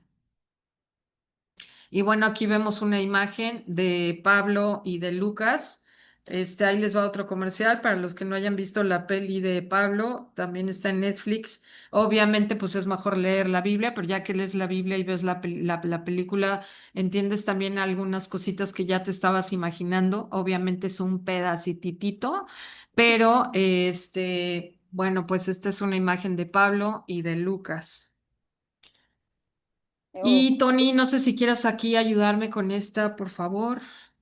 Y bueno, aquí vemos una imagen de Pablo y de Lucas. Ahí les va otro comercial para los que no hayan visto la peli de Pablo, también está en Netflix. Obviamente, pues es mejor leer la Biblia, pero ya que lees la Biblia y ves la película, entiendes también algunas cositas que ya te estabas imaginando. Obviamente es un pedacititito, pero bueno, pues esta es una imagen de Pablo y de Lucas. Oh. Y Tony, no sé si quieras aquí ayudarme con esta, por favor.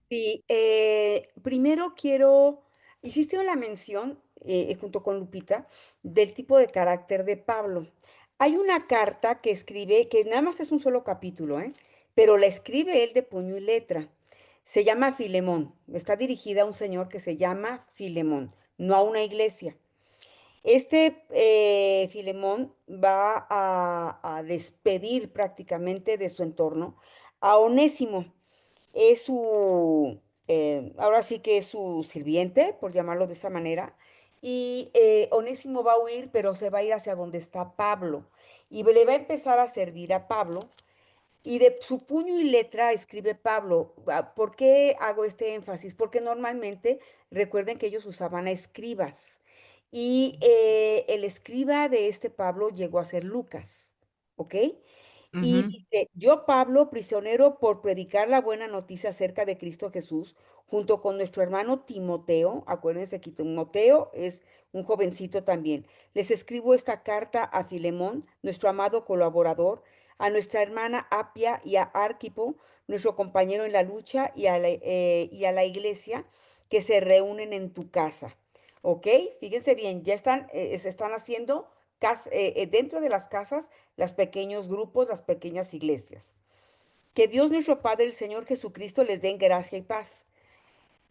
Sí, primero quiero, hiciste una mención, junto con Lupita, del tipo de carácter de Pablo. Hay una carta que escribe, que nada más es un solo capítulo, pero la escribe él de puño y letra. Se llama Filemón. Está dirigida a un señor que se llama Filemón, no a una iglesia. Este Filemón va a despedir prácticamente de su entorno a Onésimo. Es su, ahora sí que es su sirviente, por llamarlo de esa manera. Y Onésimo va a huir, pero se va a ir hacia donde está Pablo. Y le va a empezar a servir a Pablo. Y de su puño y letra escribe Pablo. ¿Por qué hago este énfasis? Porque normalmente recuerden que ellos usaban a escribas. Y el escriba de este Pablo llegó a ser Lucas. ¿Ok? Y Ujú, dice, yo Pablo, prisionero por predicar la buena noticia acerca de Cristo Jesús, junto con nuestro hermano Timoteo, acuérdense que Timoteo es un jovencito también, les escribo esta carta a Filemón, nuestro amado colaborador, a nuestra hermana Apia y a Arquipo, nuestro compañero en la lucha, y a la iglesia que se reúnen en tu casa. ¿Ok? Fíjense bien, ya están, se están haciendo dentro de las casas los pequeños grupos, las pequeñas iglesias. Que Dios nuestro Padre, el Señor Jesucristo, les den gracia y paz.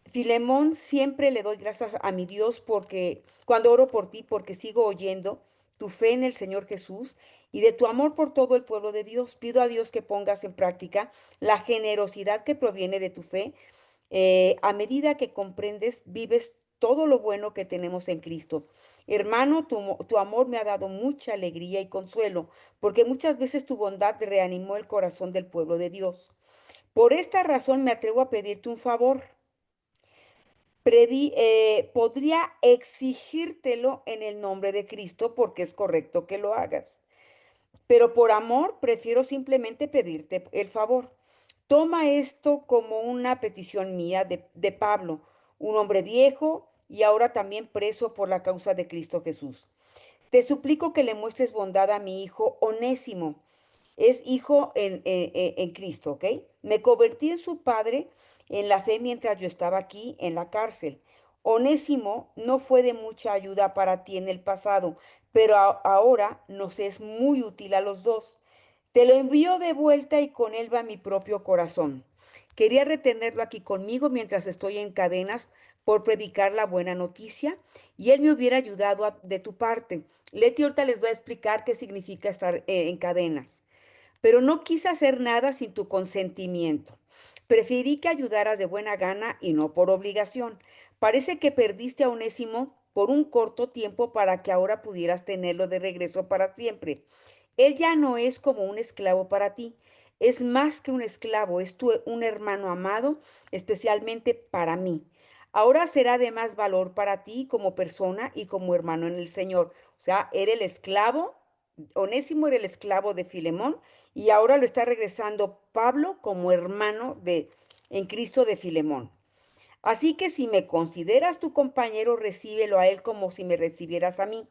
Filemón, siempre le doy gracias a mi Dios porque cuando oro por ti, porque sigo oyendo tu fe en el Señor Jesús y de tu amor por todo el pueblo de Dios. Pido a Dios que pongas en práctica la generosidad que proviene de tu fe. A medida que comprendes, vives todo lo bueno que tenemos en Cristo. Hermano, tu amor me ha dado mucha alegría y consuelo, porque muchas veces tu bondad reanimó el corazón del pueblo de Dios. Por esta razón me atrevo a pedirte un favor. Podría exigírtelo en el nombre de Cristo porque es correcto que lo hagas. Pero por amor prefiero simplemente pedirte el favor. Toma esto como una petición mía de Pablo, un hombre viejo y ahora también preso por la causa de Cristo Jesús. Te suplico que le muestres bondad a mi hijo Onésimo, es hijo en Cristo, ¿ok? Me convertí en su padre en la fe mientras yo estaba aquí en la cárcel. Onésimo no fue de mucha ayuda para ti en el pasado, pero ahora nos es muy útil a los dos. Te lo envío de vuelta y con él va mi propio corazón. Quería retenerlo aquí conmigo mientras estoy en cadenas por predicar la buena noticia y él me hubiera ayudado de tu parte. Leti ahorita les voy a explicar qué significa estar en cadenas. Pero no quise hacer nada sin tu consentimiento. Preferí que ayudaras de buena gana y no por obligación. Parece que perdiste a Onésimo por un corto tiempo para que ahora pudieras tenerlo de regreso para siempre. Él ya no es como un esclavo para ti. Es más que un esclavo, es un hermano amado, especialmente para mí. Ahora será de más valor para ti como persona y como hermano en el Señor. O sea, era el esclavo, Onésimo era el esclavo de Filemón y ahora lo está regresando Pablo como hermano en Cristo de Filemón. Así que si me consideras tu compañero, recíbelo a él como si me recibieras a mí.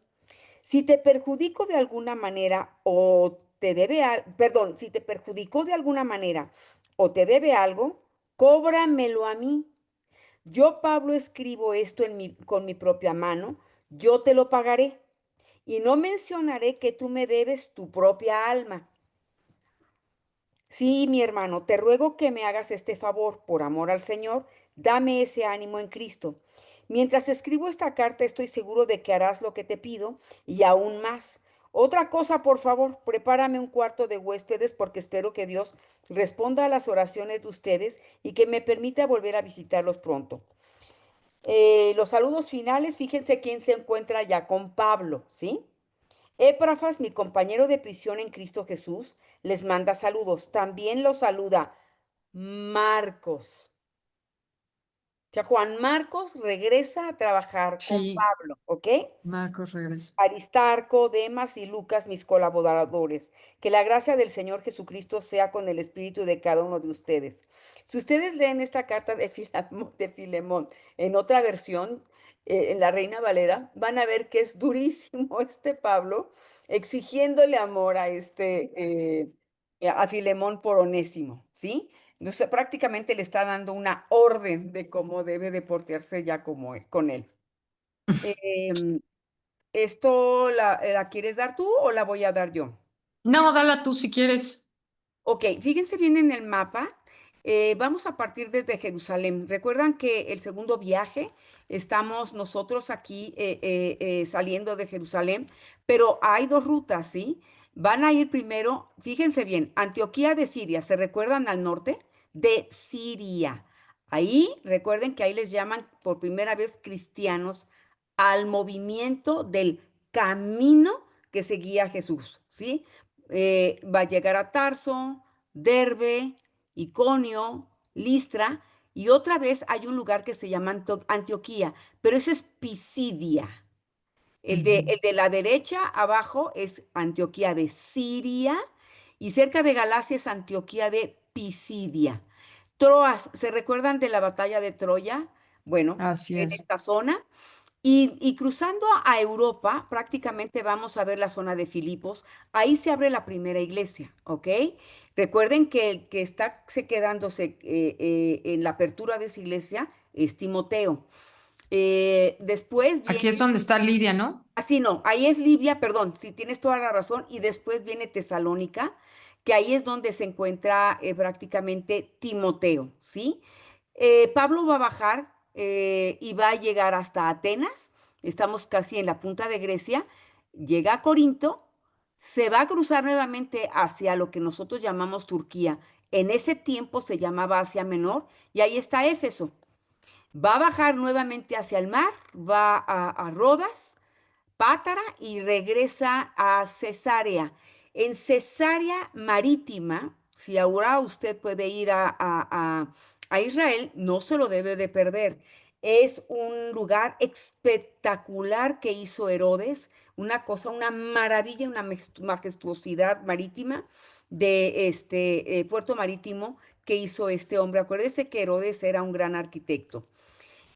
Si te perjudico de alguna manera o te debe, perdón, si te perjudicó de alguna manera o te debe algo, cóbramelo a mí. Yo, Pablo, escribo esto con mi propia mano, yo te lo pagaré y no mencionaré que tú me debes tu propia alma. Sí, mi hermano, te ruego que me hagas este favor, por amor al Señor, dame ese ánimo en Cristo. Mientras escribo esta carta, estoy seguro de que harás lo que te pido y aún más. Otra cosa, por favor, prepárame un cuarto de huéspedes porque espero que Dios responda a las oraciones de ustedes y que me permita volver a visitarlos pronto. Los saludos finales, fíjense quién se encuentra ya con Pablo, ¿sí? Epafras, mi compañero de prisión en Cristo Jesús, les manda saludos. También los saluda Marcos. O sea, Juan Marcos regresa a trabajar con Sí, Pablo, ¿ok? Marcos regresa. Aristarco, Demas y Lucas, mis colaboradores. Que la gracia del Señor Jesucristo sea con el espíritu de cada uno de ustedes. Si ustedes leen esta carta de Filemón en otra versión, en la Reina Valera, van a ver que es durísimo este Pablo exigiéndole amor a Filemón por Onésimo, ¿sí? Entonces prácticamente le está dando una orden de cómo debe de portarse ya con él. Em, ¿Esto la quieres dar tú o la voy a dar yo? No, dala tú si quieres. Ok, fíjense bien en el mapa. Vamos a partir desde Jerusalén. Recuerdan que el segundo viaje estamos nosotros aquí saliendo de Jerusalén, pero hay dos rutas, ¿sí? Van a ir primero, fíjense bien, Antioquía de Siria, ¿se recuerdan al norte? De Siria. Ahí, recuerden que ahí les llaman por primera vez cristianos al movimiento del camino que seguía Jesús, ¿sí? Va a llegar a Tarso, Derbe, Iconio, Listra, y otra vez hay un lugar que se llama Antioquía, pero ese es Pisidia. Ujú. El de la derecha abajo es Antioquía de Siria y cerca de Galacia es Antioquía de Pisidia. Troas, ¿se recuerdan de la batalla de Troya? Bueno, Así en es. esta zona. Y cruzando a Europa, prácticamente vamos a ver la zona de Filipos. Ahí se abre la primera iglesia, ¿ok? Recuerden que el que está se quedándose en la apertura de esa iglesia es Timoteo. Después Aquí viene, es donde está Lidia, ¿no? así no, ahí es Libia, perdón, si tienes toda la razón, y después viene Tesalónica, que ahí es donde se encuentra prácticamente Timoteo, ¿sí? Pablo va a bajar y va a llegar hasta Atenas. Estamos casi en la punta de Grecia. Llega a Corinto, se va a cruzar nuevamente hacia lo que nosotros llamamos Turquía. En ese tiempo se llamaba Asia Menor y ahí está Éfeso. Va a bajar nuevamente hacia el mar, va a Rodas, Pátara y regresa a Cesarea. En Cesarea Marítima, si ahora usted puede ir a Israel, no se lo debe de perder. Es un lugar espectacular que hizo Herodes, una cosa, una maravilla, una majestuosidad marítima de este puerto marítimo que hizo este hombre. Acuérdese que Herodes era un gran arquitecto.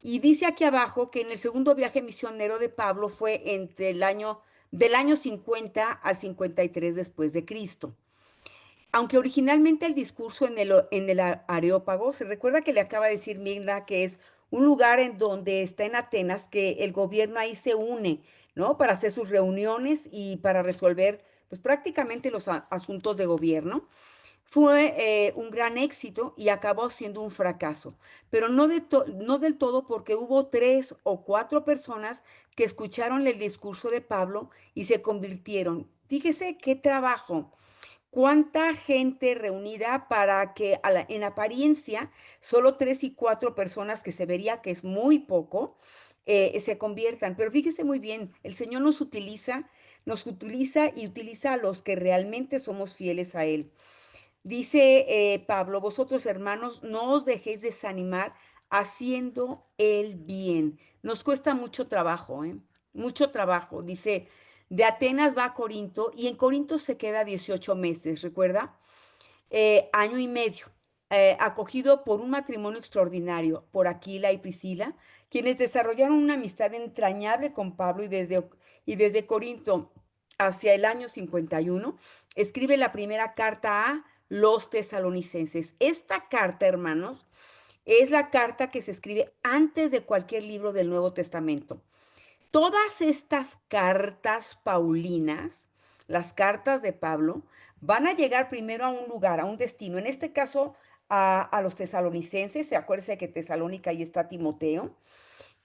Y dice aquí abajo que en el segundo viaje misionero de Pablo fue del año 50 al 53 después de Cristo. Aunque originalmente el discurso en el Areópago, se recuerda que le acaba de decir Mirna que es un lugar en donde está en Atenas, que el gobierno ahí se une, ¿no? Para hacer sus reuniones y para resolver, pues prácticamente los asuntos de gobierno. Fue un gran éxito y acabó siendo un fracaso, pero no del todo porque hubo 3 o 4 personas que escucharon el discurso de Pablo y se convirtieron. Fíjese qué trabajo. ¿Cuánta gente reunida para que en apariencia solo 3 y 4 personas, que se vería que es muy poco, se conviertan? Pero fíjese muy bien, el Señor nos utiliza y utiliza a los que realmente somos fieles a Él. Dice Pablo, vosotros hermanos, no os dejéis desanimar haciendo el bien. Nos cuesta mucho trabajo, ¿eh? Mucho trabajo. Dice, de Atenas va a Corinto y en Corinto se queda 18 meses, ¿recuerda? Año y medio, acogido por un matrimonio extraordinario, por Aquila y Priscila, quienes desarrollaron una amistad entrañable con Pablo y desde Corinto hacia el año 51, escribe la primera carta a los tesalonicenses. Esta carta, hermanos, es la carta que se escribe antes de cualquier libro del Nuevo Testamento. Todas estas cartas paulinas, las cartas de Pablo, van a llegar primero a un lugar, a un destino. En este caso, a los tesalonicenses. Se acuérdense que Tesalónica ahí está Timoteo.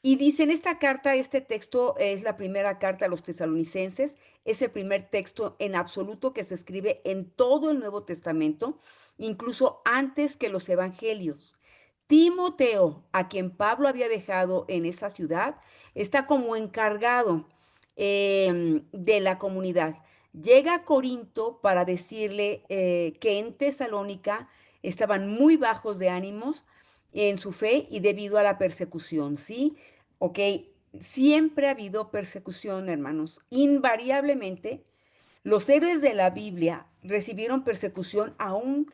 Y dice en esta carta, este texto es la primera carta a los tesalonicenses, es el primer texto en absoluto que se escribe en todo el Nuevo Testamento, incluso antes que los evangelios. Timoteo, a quien Pablo había dejado en esa ciudad, está como encargado de la comunidad. Llega a Corinto para decirle que en Tesalónica estaban muy bajos de ánimos en su fe y debido a la persecución, ¿sí? Ok, siempre ha habido persecución, hermanos. Invariablemente, los héroes de la Biblia recibieron persecución aún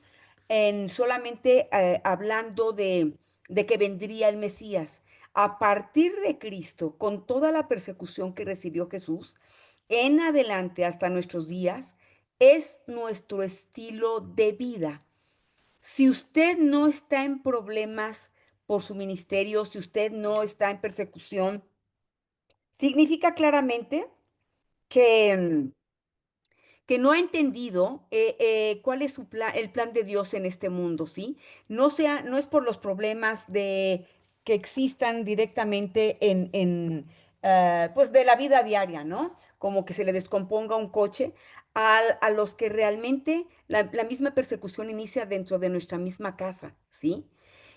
en solamente hablando de que vendría el Mesías. A partir de Cristo, con toda la persecución que recibió Jesús, en adelante hasta nuestros días, es nuestro estilo de vida. Si usted no está en problemas por su ministerio, si usted no está en persecución, significa claramente que, que no ha entendido cuál es el plan de Dios en este mundo, ¿sí? No es por los problemas que existan directamente pues de la vida diaria, ¿no? Como que se le descomponga un coche, a los que realmente la misma persecución inicia dentro de nuestra misma casa, ¿sí?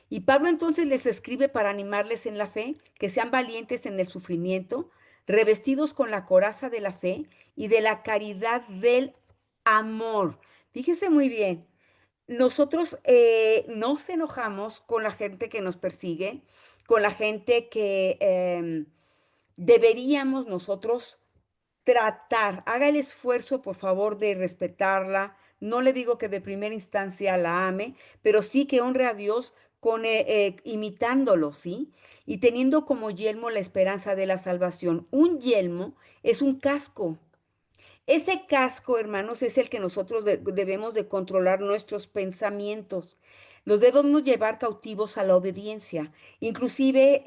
Y Pablo entonces les escribe para animarles en la fe, que sean valientes en el sufrimiento, revestidos con la coraza de la fe y de la caridad del amor. Fíjese muy bien, nosotros nos enojamos con la gente que nos persigue, con la gente que deberíamos nosotros tratar. Haga el esfuerzo, por favor, de respetarla. No le digo que de primera instancia la ame, pero sí que honre a Dios imitándolo, ¿sí? Y teniendo como yelmo la esperanza de la salvación. Un yelmo es un casco. Ese casco, hermanos, es el que nosotros debemos de controlar nuestros pensamientos. Los debemos llevar cautivos a la obediencia. Inclusive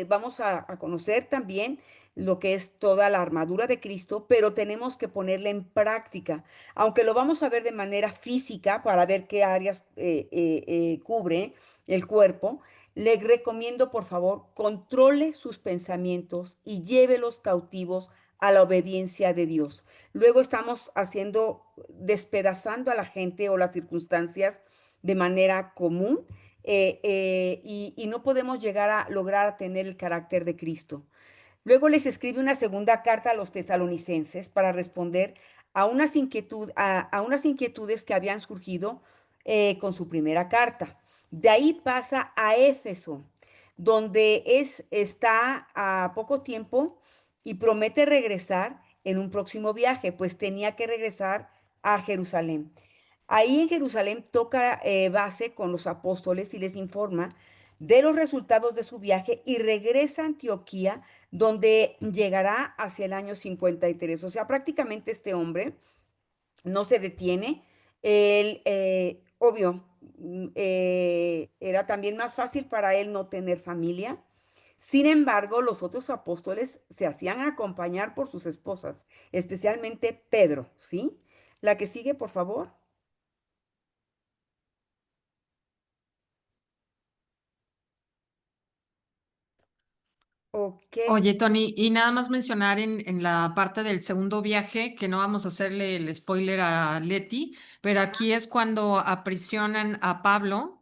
vamos a conocer también lo que es toda la armadura de Cristo, pero tenemos que ponerla en práctica. Aunque lo vamos a ver de manera física para ver qué áreas cubre el cuerpo, le recomiendo, por favor, controle sus pensamientos y llévelos cautivos a la obediencia de Dios. Luego estamos despedazando a la gente o las circunstancias de manera común y no podemos llegar a lograr a tener el carácter de Cristo. Luego les escribe una segunda carta a los tesalonicenses para responder a unas inquietudes que habían surgido con su primera carta. De ahí pasa a Éfeso, donde está a poco tiempo y promete regresar en un próximo viaje, pues tenía que regresar a Jerusalén. Ahí en Jerusalén toca base con los apóstoles y les informa de los resultados de su viaje y regresa a Antioquía, donde llegará hacia el año 53. O sea, prácticamente este hombre no se detiene Él, obvio, era también más fácil para él no tener familia. Sin embargo, los otros apóstoles se hacían acompañar por sus esposas, especialmente Pedro, ¿sí? La que sigue, por favor. Ok. Oye, Tony, y nada más mencionar en la parte del segundo viaje, que no vamos a hacerle el spoiler a Leti, pero aquí es cuando aprisionan a Pablo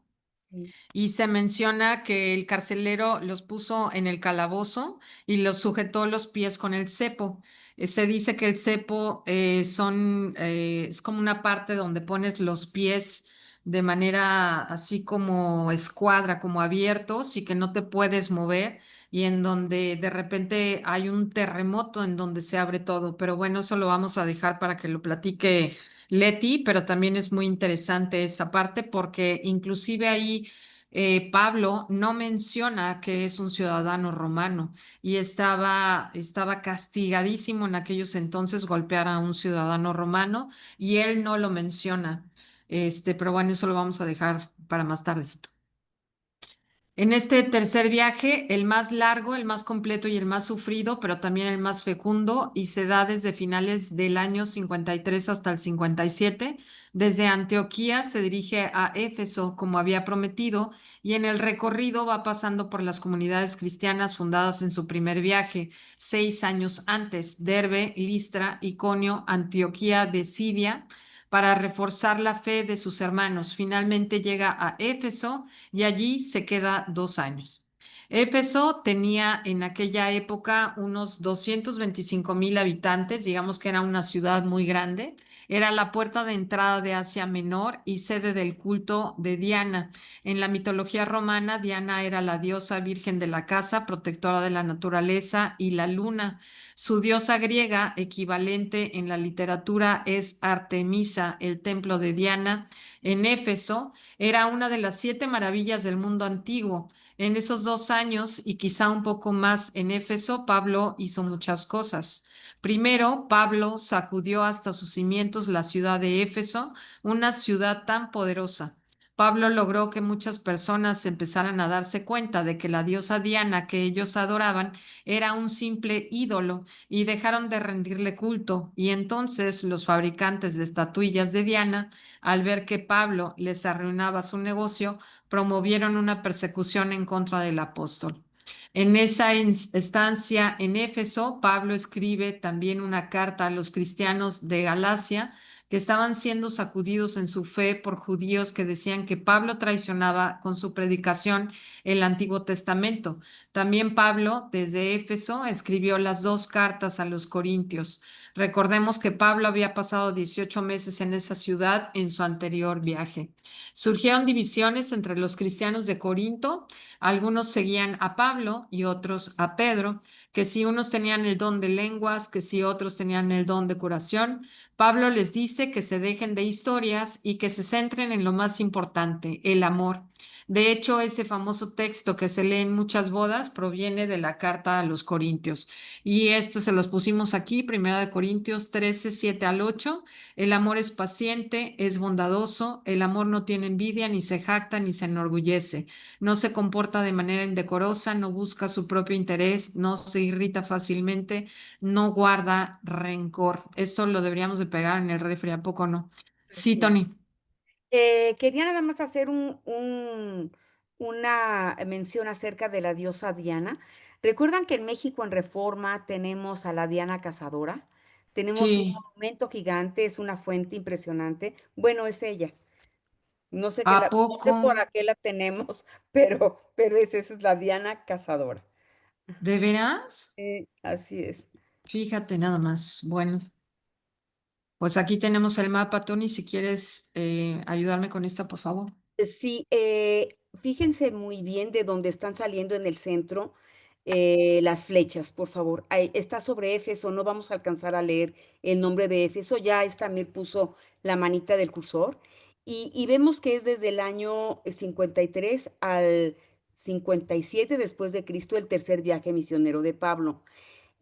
Sí. y se menciona que el carcelero los puso en el calabozo y los sujetó los pies con el cepo. Se dice que el cepo es como una parte donde pones los pies de manera así como escuadra, como abiertos y que no te puedes mover y en donde de repente hay un terremoto en donde se abre todo. Pero bueno, eso lo vamos a dejar para que lo platique Leti, pero también es muy interesante esa parte porque inclusive ahí Pablo no menciona que es un ciudadano romano y estaba castigadísimo en aquellos entonces golpear a un ciudadano romano y él no lo menciona. Pero bueno, eso lo vamos a dejar para más tardecito. En este tercer viaje, el más largo, el más completo y el más sufrido, pero también el más fecundo, y se da desde finales del año 53 hasta el 57. Desde Antioquía se dirige a Éfeso, como había prometido, y en el recorrido va pasando por las comunidades cristianas fundadas en su primer viaje, 6 años antes, Derbe, Listra, Iconio, Antioquía de Siria, para reforzar la fe de sus hermanos. Finalmente llega a Éfeso y allí se queda 2 años. Éfeso tenía en aquella época unos 225,000 habitantes, digamos que era una ciudad muy grande. Era la puerta de entrada de Asia Menor y sede del culto de Diana. En la mitología romana, Diana era la diosa virgen de la casa, protectora de la naturaleza y la luna. Su diosa griega equivalente en la literatura es Artemisa, el templo de Diana. En Éfeso era una de las 7 maravillas del mundo antiguo. En esos 2 años y quizá un poco más en Éfeso, Pablo hizo muchas cosas. Primero, Pablo sacudió hasta sus cimientos la ciudad de Éfeso, una ciudad tan poderosa. Pablo logró que muchas personas empezaran a darse cuenta de que la diosa Diana que ellos adoraban era un simple ídolo y dejaron de rendirle culto. Y entonces los fabricantes de estatuillas de Diana, al ver que Pablo les arruinaba su negocio, promovieron una persecución en contra del apóstol. En esa estancia en Éfeso, Pablo escribe también una carta a los cristianos de Galacia que estaban siendo sacudidos en su fe por judíos que decían que Pablo traicionaba con su predicación el Antiguo Testamento. También Pablo, desde Éfeso, escribió las 2 cartas a los Corintios. Recordemos que Pablo había pasado 18 meses en esa ciudad en su anterior viaje. Surgieron divisiones entre los cristianos de Corinto. Algunos seguían a Pablo y otros a Pedro, que si unos tenían el don de lenguas, que si otros tenían el don de curación. Pablo les dice que se dejen de historias y que se centren en lo más importante, el amor. De hecho, ese famoso texto que se lee en muchas bodas proviene de la carta a los Corintios. Y este se los pusimos aquí, 1 Corintios 13, 7 al 8. El amor es paciente, es bondadoso, el amor no tiene envidia, ni se jacta, ni se enorgullece, no se comporta de manera indecorosa, no busca su propio interés, no se irrita fácilmente, no guarda rencor. Esto lo deberíamos de pegar en el refri, ¿a poco no? Sí, Así es. Tony. Quería nada más hacer una mención acerca de la diosa Diana. ¿Recuerdan que en México en Reforma tenemos a la Diana Cazadora? Tenemos un Sí, monumento gigante, es una fuente impresionante. Bueno, es ella. ¿a No poco? sé por qué la tenemos, pero esa es la Diana Cazadora. ¿De veras? Así es. Fíjate nada más. Bueno, pues aquí tenemos el mapa, Tony, si quieres ayudarme con esta, por favor. Sí, fíjense muy bien de dónde están saliendo en el centro las flechas, por favor. Ahí está sobre Éfeso, no vamos a alcanzar a leer el nombre de Éfeso, ya Estamir puso la manita del cursor y vemos que es desde el año 53 al 57 después de Cristo el tercer viaje misionero de Pablo.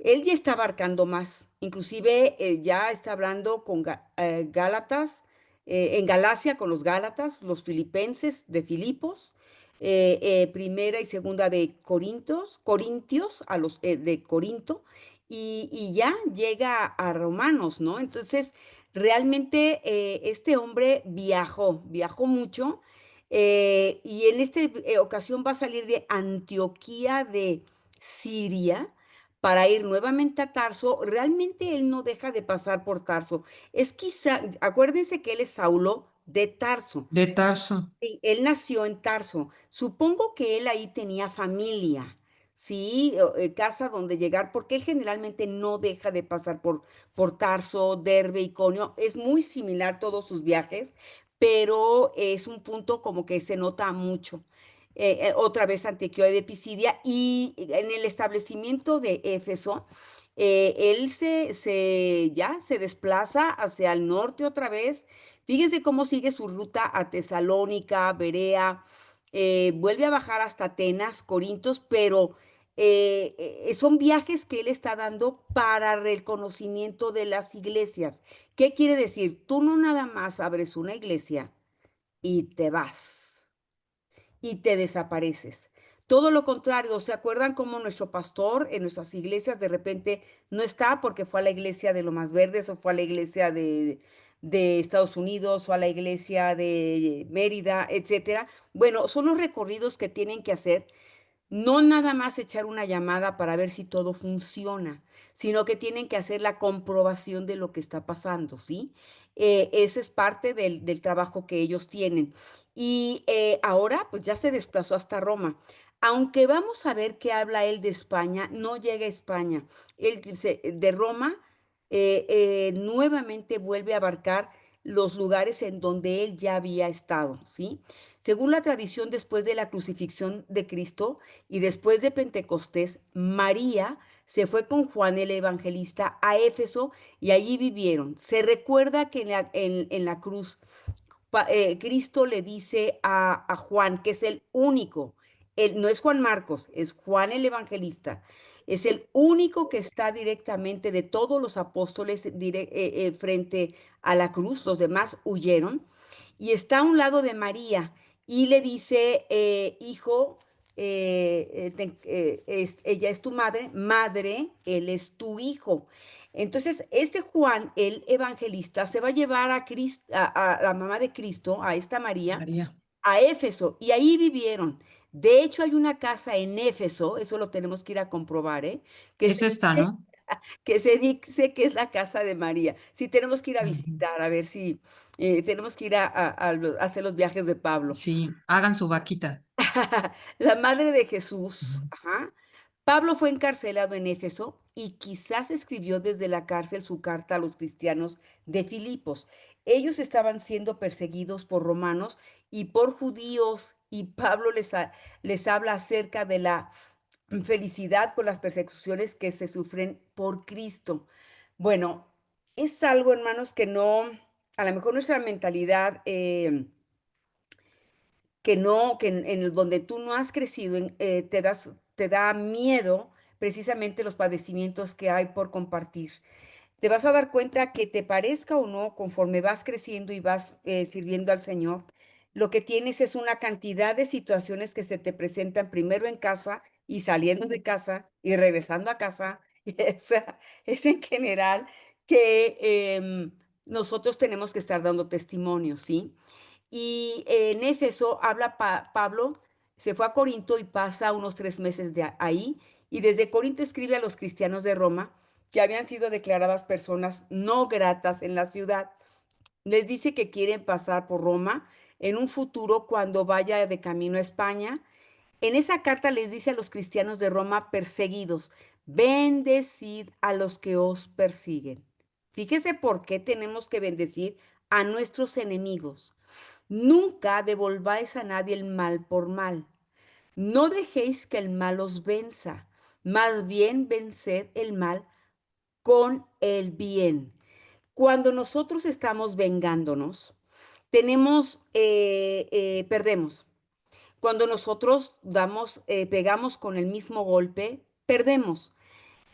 Él ya está abarcando más, inclusive ya está hablando con Gálatas, en Galacia con los Gálatas, los filipenses de Filipos, primera y segunda de Corintios, de Corinto, y ya llega a Romanos, ¿no? Entonces, realmente este hombre viajó mucho, y en esta ocasión va a salir de Antioquía de Siria para ir nuevamente a Tarso. Realmente él no deja de pasar por Tarso. Es quizá, acuérdense que él es Saulo de Tarso. De Tarso. Sí, él nació en Tarso. Supongo que él ahí tenía familia, ¿sí? Casa donde llegar, porque él generalmente no deja de pasar por Tarso, Derbe, Iconio. Es muy similar todos sus viajes, pero es un punto como que se nota mucho. Otra vez Antioquía de Pisidia, y en el establecimiento de Éfeso, él ya se desplaza hacia el norte otra vez. Fíjense cómo sigue su ruta a Tesalónica, Berea, vuelve a bajar hasta Atenas, Corintios, pero son viajes que él está dando para reconocimiento de las iglesias. ¿Qué quiere decir? Tú no nada más abres una iglesia y te vas y te desapareces. Todo lo contrario, ¿se acuerdan cómo nuestro pastor en nuestras iglesias de repente no está porque fue a la iglesia de Lomas Verdes o fue a la iglesia de Estados Unidos o a la iglesia de Mérida, etcétera? Bueno, son los recorridos que tienen que hacer, no nada más echar una llamada para ver si todo funciona, sino que tienen que hacer la comprobación de lo que está pasando, ¿sí? Eso es parte del trabajo que ellos tienen. Y ahora, pues ya se desplazó hasta Roma. Aunque vamos a ver que habla él de España, no llega a España. Él de Roma nuevamente vuelve a abarcar los lugares en donde él ya había estado, ¿sí? Según la tradición, después de la crucifixión de Cristo y después de Pentecostés, María se fue con Juan el Evangelista a Éfeso y allí vivieron. Se recuerda que en la cruz Cristo le dice a Juan, que es el único, no es Juan Marcos, es Juan el Evangelista, es el único que está directamente de todos los apóstoles frente a la cruz, los demás huyeron, y está a un lado de María y le dice, hijo, ella es tu madre, madre, él es tu hijo. Entonces, este Juan, el evangelista, se va a llevar a la mamá de Cristo, a esta María, María. a Éfeso, y ahí vivieron. De hecho, hay una casa en Éfeso, eso lo tenemos que ir a comprobar, ¿eh? Que Es se, esta, ¿no? que se dice que es la casa de María. Sí, tenemos que ir a Ujú. visitar, a ver si tenemos que ir a hacer los viajes de Pablo. Sí, hagan su vaquita. La madre de Jesús, Ujú. ajá. Pablo fue encarcelado en Éfeso y quizás escribió desde la cárcel su carta a los cristianos de Filipos. Ellos estaban siendo perseguidos por romanos y por judíos, y Pablo les habla acerca de la felicidad con las persecuciones que se sufren por Cristo. Bueno, es algo, hermanos, que no, a lo mejor nuestra mentalidad que no, que donde tú no has crecido, te da miedo precisamente los padecimientos que hay por compartir. Te vas a dar cuenta que te parezca o no, conforme vas creciendo y vas sirviendo al Señor, lo que tienes es una cantidad de situaciones que se te presentan primero en casa y saliendo de casa y regresando a casa. O sea, es en general que nosotros tenemos que estar dando testimonio, ¿sí? Y en Éfeso habla Pablo, se fue a Corinto y pasa unos 3 meses ahí, y desde Corinto escribe a los cristianos de Roma que habían sido declaradas personas no gratas en la ciudad. Les dice que quieren pasar por Roma en un futuro cuando vaya de camino a España. En esa carta les dice a los cristianos de Roma perseguidos, bendecid a los que os persiguen. Fíjese por qué tenemos que bendecir a nuestros enemigos. Nunca devolváis a nadie el mal por mal. No dejéis que el mal os venza. Más bien venced el mal con el bien. Cuando nosotros estamos vengándonos, perdemos. Cuando nosotros pegamos con el mismo golpe, perdemos.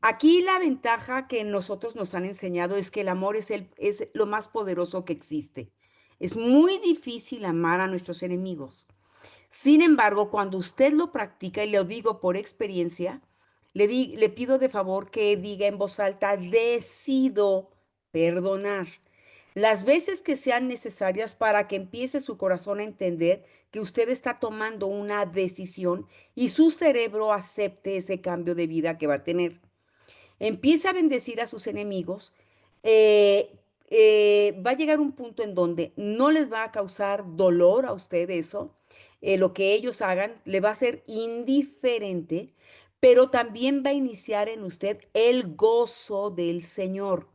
Aquí la ventaja que nosotros nos han enseñado es que el amor es lo más poderoso que existe. Es muy difícil amar a nuestros enemigos. Sin embargo, cuando usted lo practica, y lo digo por experiencia, le pido de favor que diga en voz alta, decido perdonar. Las veces que sean necesarias para que empiece su corazón a entender que usted está tomando una decisión y su cerebro acepte ese cambio de vida que va a tener. Empieza a bendecir a sus enemigos. Va a llegar un punto en donde no les va a causar dolor a usted eso. Lo que ellos hagan le va a ser indiferente, pero también va a iniciar en usted el gozo del Señor.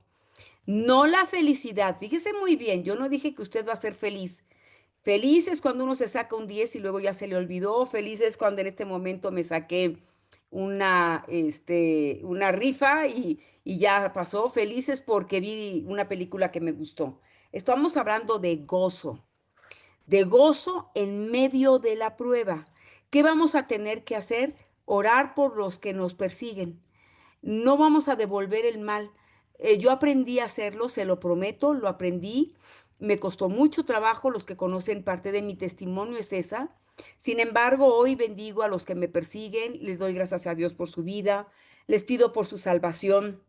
No la felicidad. Fíjese muy bien, yo no dije que usted va a ser feliz. Feliz es cuando uno se saca un 10 y luego ya se le olvidó. Feliz es cuando en este momento me saqué una rifa y ya pasó. Feliz es porque vi una película que me gustó. Estamos hablando de gozo en medio de la prueba. ¿Qué vamos a tener que hacer? Orar por los que nos persiguen. No vamos a devolver el mal. Yo aprendí a hacerlo, se lo prometo, lo aprendí. Me costó mucho trabajo, los que conocen parte de mi testimonio es esa. Sin embargo, hoy bendigo a los que me persiguen, les doy gracias a Dios por su vida, les pido por su salvación.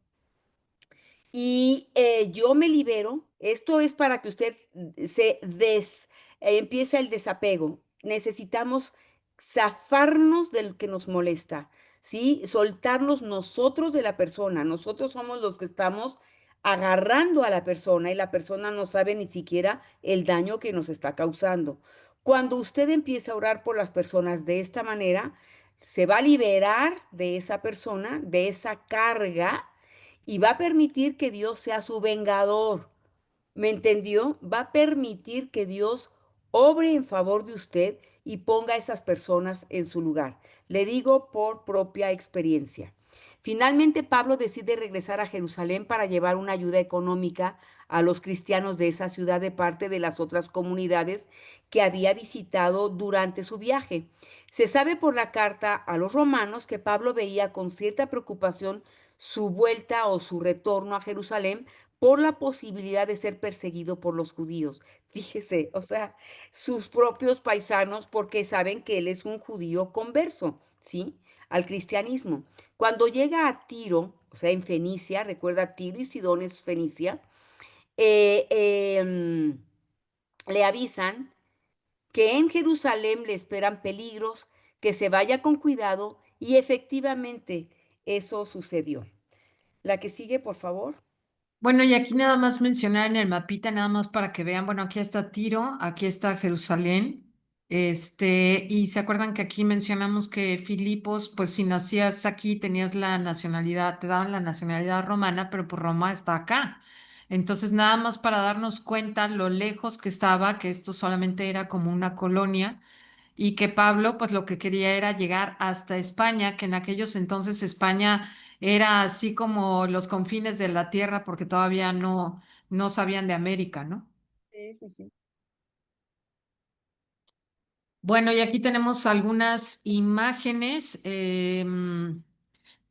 Y yo me libero. Esto es para que usted empiece el desapego. Necesitamos zafarnos del que nos molesta, ¿sí? Soltarnos nosotros de la persona. Nosotros somos los que estamos agarrando a la persona y la persona no sabe ni siquiera el daño que nos está causando. Cuando usted empieza a orar por las personas de esta manera, se va a liberar de esa persona, de esa carga y va a permitir que Dios sea su vengador. ¿Me entendió? Va a permitir que Dios obre en favor de usted y ponga a esas personas en su lugar. Le digo por propia experiencia. Finalmente, Pablo decide regresar a Jerusalén para llevar una ayuda económica a los cristianos de esa ciudad de parte de las otras comunidades que había visitado durante su viaje. Se sabe por la carta a los romanos que Pablo veía con cierta preocupación su vuelta o su retorno a Jerusalén por la posibilidad de ser perseguido por los judíos. Fíjese, o sea, sus propios paisanos, porque saben que él es un judío converso, ¿sí? Al cristianismo. Cuando llega a Tiro, o sea, en Fenicia, recuerda Tiro y Sidón es Fenicia, eh, em, le avisan que en Jerusalén le esperan peligros, que se vaya con cuidado y efectivamente eso sucedió. La que sigue, por favor. Bueno, y aquí nada más mencionar en el mapita, nada más para que vean, bueno, aquí está Tiro, aquí está Jerusalén, y se acuerdan que aquí mencionamos que Filipos, pues si nacías aquí tenías la nacionalidad, te daban la nacionalidad romana, pero pues Roma está acá. Entonces, nada más para darnos cuenta lo lejos que estaba, que esto solamente era como una colonia y que Pablo pues lo que quería era llegar hasta España, que en aquellos entonces España era así como los confines de la tierra porque todavía no sabían de América, ¿no? Sí, sí, sí. Bueno, y aquí tenemos algunas imágenes.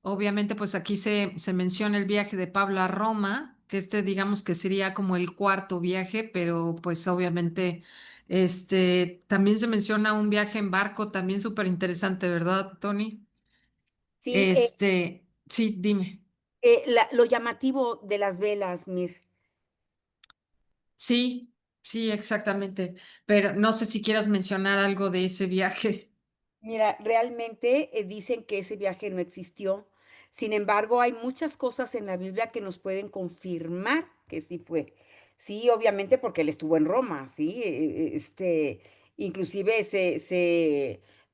Obviamente, pues aquí se menciona el viaje de Pablo a Roma, que digamos que sería como el cuarto viaje, pero pues obviamente también se menciona un viaje en barco, también súper interesante, ¿verdad, Tony? Sí, Sí, dime. lo llamativo de las velas, Mir. Sí, sí, exactamente. Pero no sé si quieras mencionar algo de ese viaje. Mira, realmente dicen que ese viaje no existió. Sin embargo, hay muchas cosas en la Biblia que nos pueden confirmar que sí fue. Sí, obviamente porque él estuvo en Roma, sí. Inclusive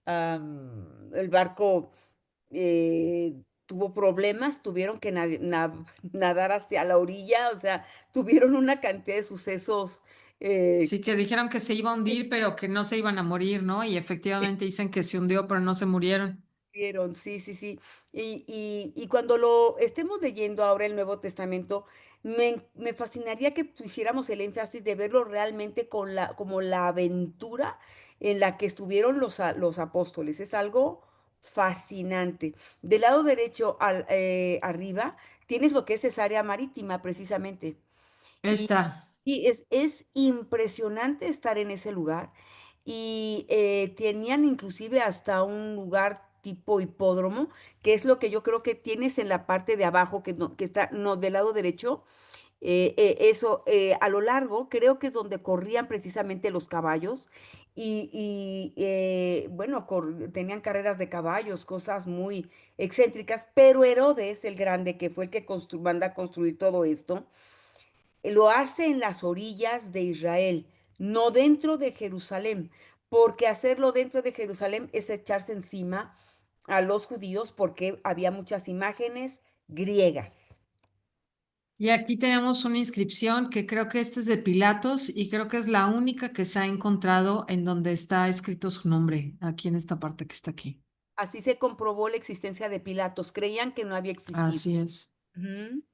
el barco tuvo problemas, tuvieron que nadar hacia la orilla, o sea, tuvieron una cantidad de sucesos. eh, Sí, que dijeron que se iba a hundir, pero que no se iban a morir, ¿no? Y efectivamente dicen que se hundió, pero no se murieron. Sí, sí, sí. Y cuando lo estemos leyendo ahora el Nuevo Testamento, me fascinaría que pusiéramos el énfasis de verlo realmente como la aventura en la que estuvieron los apóstoles. Es algo fascinante. Del lado derecho arriba tienes lo que es esa área marítima, precisamente. Y Está. Sí, es impresionante estar en ese lugar y tenían inclusive hasta un lugar tipo hipódromo, que es lo que yo creo que tienes en la parte de abajo, que está, no, del lado derecho, eso, a lo largo, creo que es donde corrían precisamente los caballos bueno, tenían carreras de caballos, cosas muy excéntricas, pero Herodes el Grande, que fue el que manda a construir todo esto, lo hace en las orillas de Israel, no dentro de Jerusalén, porque hacerlo dentro de Jerusalén es echarse encima a los judíos porque había muchas imágenes griegas. Y aquí tenemos una inscripción que creo que esta es de Pilatos y creo que es la única que se ha encontrado en donde está escrito su nombre, aquí en esta parte que está aquí. Así se comprobó la existencia de Pilatos, creían que no había existido. Así es. Ujú.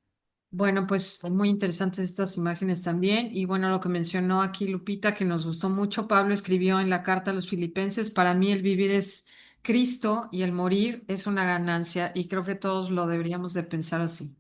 Bueno, pues muy interesantes estas imágenes también. Y bueno, lo que mencionó aquí Lupita, que nos gustó mucho, Pablo escribió en la carta a los Filipenses, para mí el vivir es Cristo y el morir es una ganancia. Y creo que todos lo deberíamos de pensar así.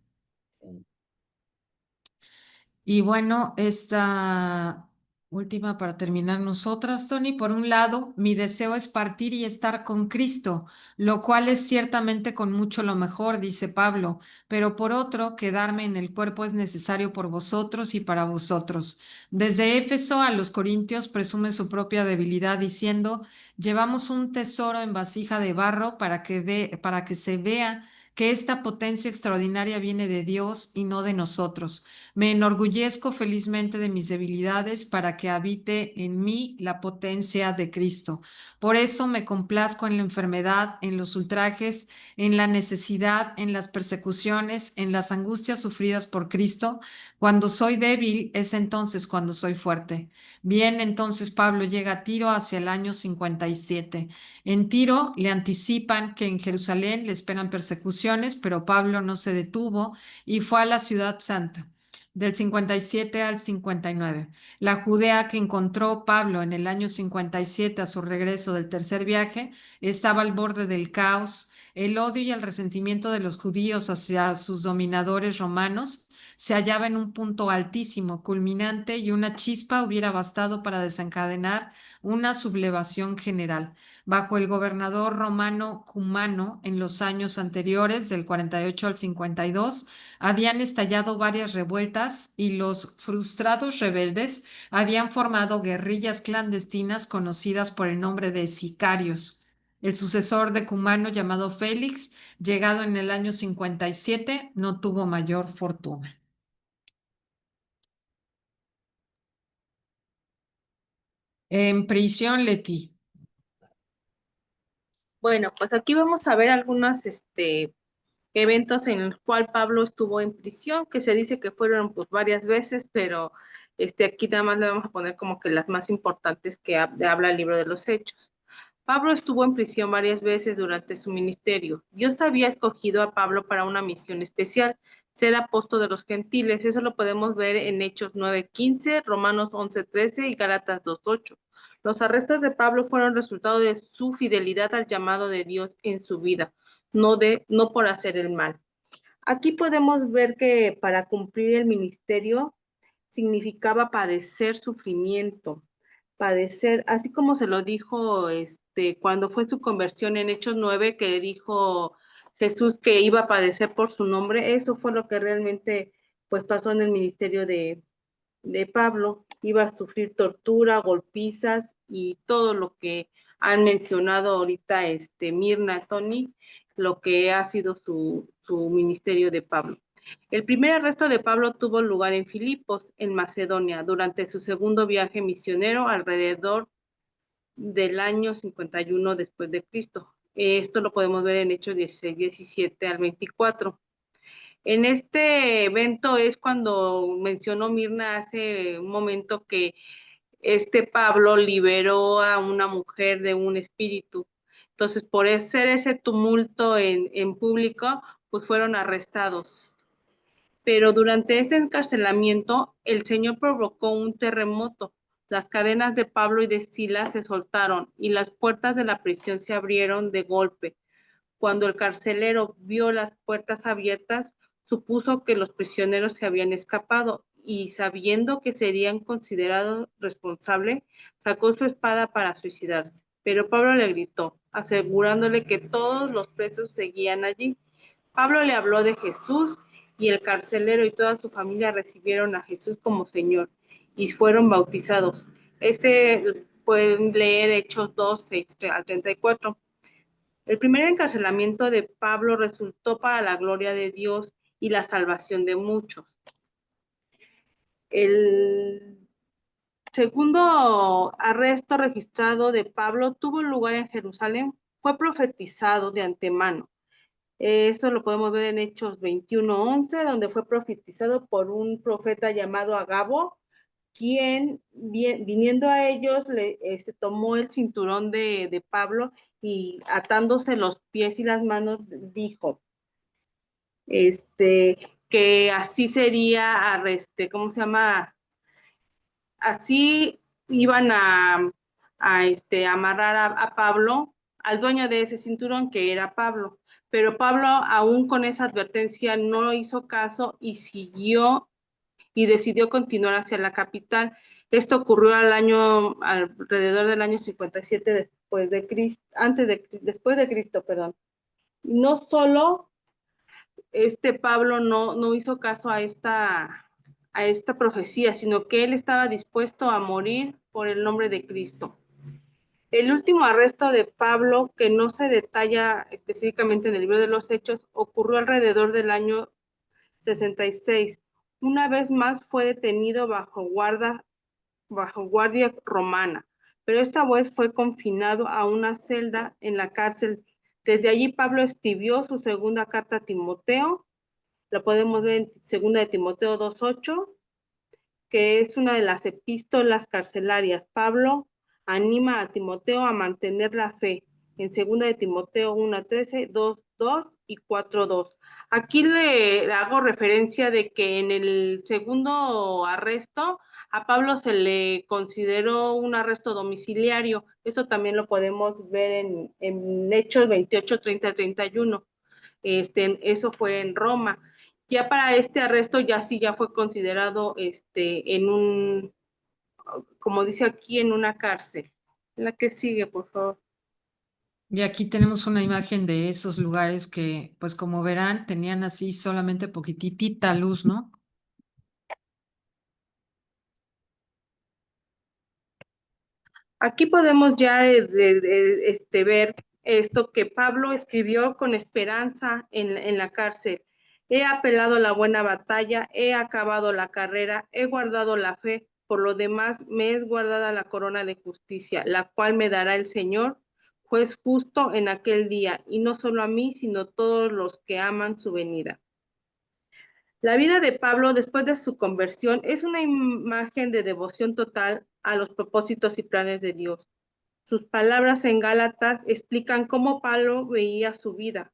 Y bueno, esta última para terminar nosotras, Tony. Por un lado, mi deseo es partir y estar con Cristo, lo cual es ciertamente con mucho lo mejor, dice Pablo, pero por otro, quedarme en el cuerpo es necesario por vosotros y para vosotros. Desde Éfeso a los Corintios presume su propia debilidad diciendo, llevamos un tesoro en vasija de barro para que se vea que esta potencia extraordinaria viene de Dios y no de nosotros. Me enorgullezco felizmente de mis debilidades para que habite en mí la potencia de Cristo. Por eso me complazco en la enfermedad, en los ultrajes, en la necesidad, en las persecuciones, en las angustias sufridas por Cristo. Cuando soy débil es entonces cuando soy fuerte. Bien, entonces Pablo llega a Tiro hacia el año 57. En Tiro le anticipan que en Jerusalén le esperan persecuciones, pero Pablo no se detuvo y fue a la ciudad santa del 57 al 59. La Judea que encontró Pablo en el año 57 a su regreso del tercer viaje estaba al borde del caos. El odio y el resentimiento de los judíos hacia sus dominadores romanos se hallaba en un punto altísimo, culminante, y una chispa hubiera bastado para desencadenar una sublevación general. Bajo el gobernador romano Cumano, en los años anteriores, del 48 al 52, habían estallado varias revueltas y los frustrados rebeldes habían formado guerrillas clandestinas conocidas por el nombre de sicarios. El sucesor de Cumano, llamado Félix, llegado en el año 57, no tuvo mayor fortuna. En prisión, Leti. Bueno, pues aquí vamos a ver algunos eventos en los cuales Pablo estuvo en prisión, que se dice que fueron pues varias veces, pero aquí nada más le vamos a poner como que las más importantes que habla el libro de los Hechos. Pablo estuvo en prisión varias veces durante su ministerio. Dios había escogido a Pablo para una misión especial, ser apóstol de los gentiles. Eso lo podemos ver en Hechos 9:15, Romanos 11:13 y Gálatas 2:8. Los arrestos de Pablo fueron resultado de su fidelidad al llamado de Dios en su vida, no por hacer el mal. Aquí podemos ver que para cumplir el ministerio significaba padecer sufrimiento, padecer, así como se lo dijo cuando fue su conversión en Hechos 9, que le dijo Jesús que iba a padecer por su nombre. Eso fue lo que realmente pues pasó en el ministerio de Pablo. Iba a sufrir tortura, golpizas y todo lo que han mencionado ahorita Mirna, Tony, lo que ha sido su ministerio de Pablo. El primer arresto de Pablo tuvo lugar en Filipos, en Macedonia, durante su segundo viaje misionero alrededor del año 51 después de Cristo. Esto lo podemos ver en Hechos 16, 17 al 24. En este evento es cuando mencionó Mirna hace un momento que Pablo liberó a una mujer de un espíritu. Entonces, por ser ese tumulto en público, pues fueron arrestados. Pero durante este encarcelamiento, el Señor provocó un terremoto. Las cadenas de Pablo y de Silas se soltaron y las puertas de la prisión se abrieron de golpe. Cuando el carcelero vio las puertas abiertas, supuso que los prisioneros se habían escapado y sabiendo que serían considerados responsables, sacó su espada para suicidarse. Pero Pablo le gritó, asegurándole que todos los presos seguían allí. Pablo le habló de Jesús y el carcelero y toda su familia recibieron a Jesús como Señor y fueron bautizados. Pueden leer Hechos 2, 6 al 34. El primer encarcelamiento de Pablo resultó para la gloria de Dios y la salvación de muchos. El segundo arresto registrado de Pablo tuvo lugar en Jerusalén. Fue profetizado de antemano. Esto lo podemos ver en Hechos 21:11, donde fue profetizado por un profeta llamado Agabo, quien viniendo a ellos tomó el cinturón de Pablo y atándose los pies y las manos dijo que así sería, ¿cómo se llama? Así iban a amarrar a Pablo, al dueño de ese cinturón que era Pablo. Pero Pablo, aún con esa advertencia, no hizo caso y siguió y decidió continuar hacia la capital. Esto ocurrió alrededor del año 57 después de Cristo, después de Cristo, perdón. No solo Pablo no hizo caso a esta profecía, sino que él estaba dispuesto a morir por el nombre de Cristo. El último arresto de Pablo, que no se detalla específicamente en el libro de los Hechos, ocurrió alrededor del año 66. Una vez más fue detenido bajo guardia romana, pero esta vez fue confinado a una celda en la cárcel. Desde allí Pablo escribió su segunda carta a Timoteo, la podemos ver en segunda de Timoteo 2:8, que es una de las epístolas carcelarias. Pablo anima a Timoteo a mantener la fe en segunda de Timoteo 1:13, 2:2 y 4:2. Aquí le hago referencia de que en el segundo arresto a Pablo se le consideró un arresto domiciliario. Eso también lo podemos ver en Hechos 28, 30, 31. Eso fue en Roma. Ya para este arresto ya fue considerado como dice aquí, en una cárcel. La que sigue, por favor. Y aquí tenemos una imagen de esos lugares que, pues como verán, tenían así solamente poquitita luz, ¿no? Aquí podemos ya ver esto que Pablo escribió con esperanza en la cárcel. He apelado la buena batalla, he acabado la carrera, he guardado la fe, por lo demás me es guardada la corona de justicia, la cual me dará el Señor, juez justo en aquel día, y no solo a mí, sino a todos los que aman su venida. La vida de Pablo después de su conversión es una imagen de devoción total a los propósitos y planes de Dios. Sus palabras en Gálatas explican cómo Pablo veía su vida.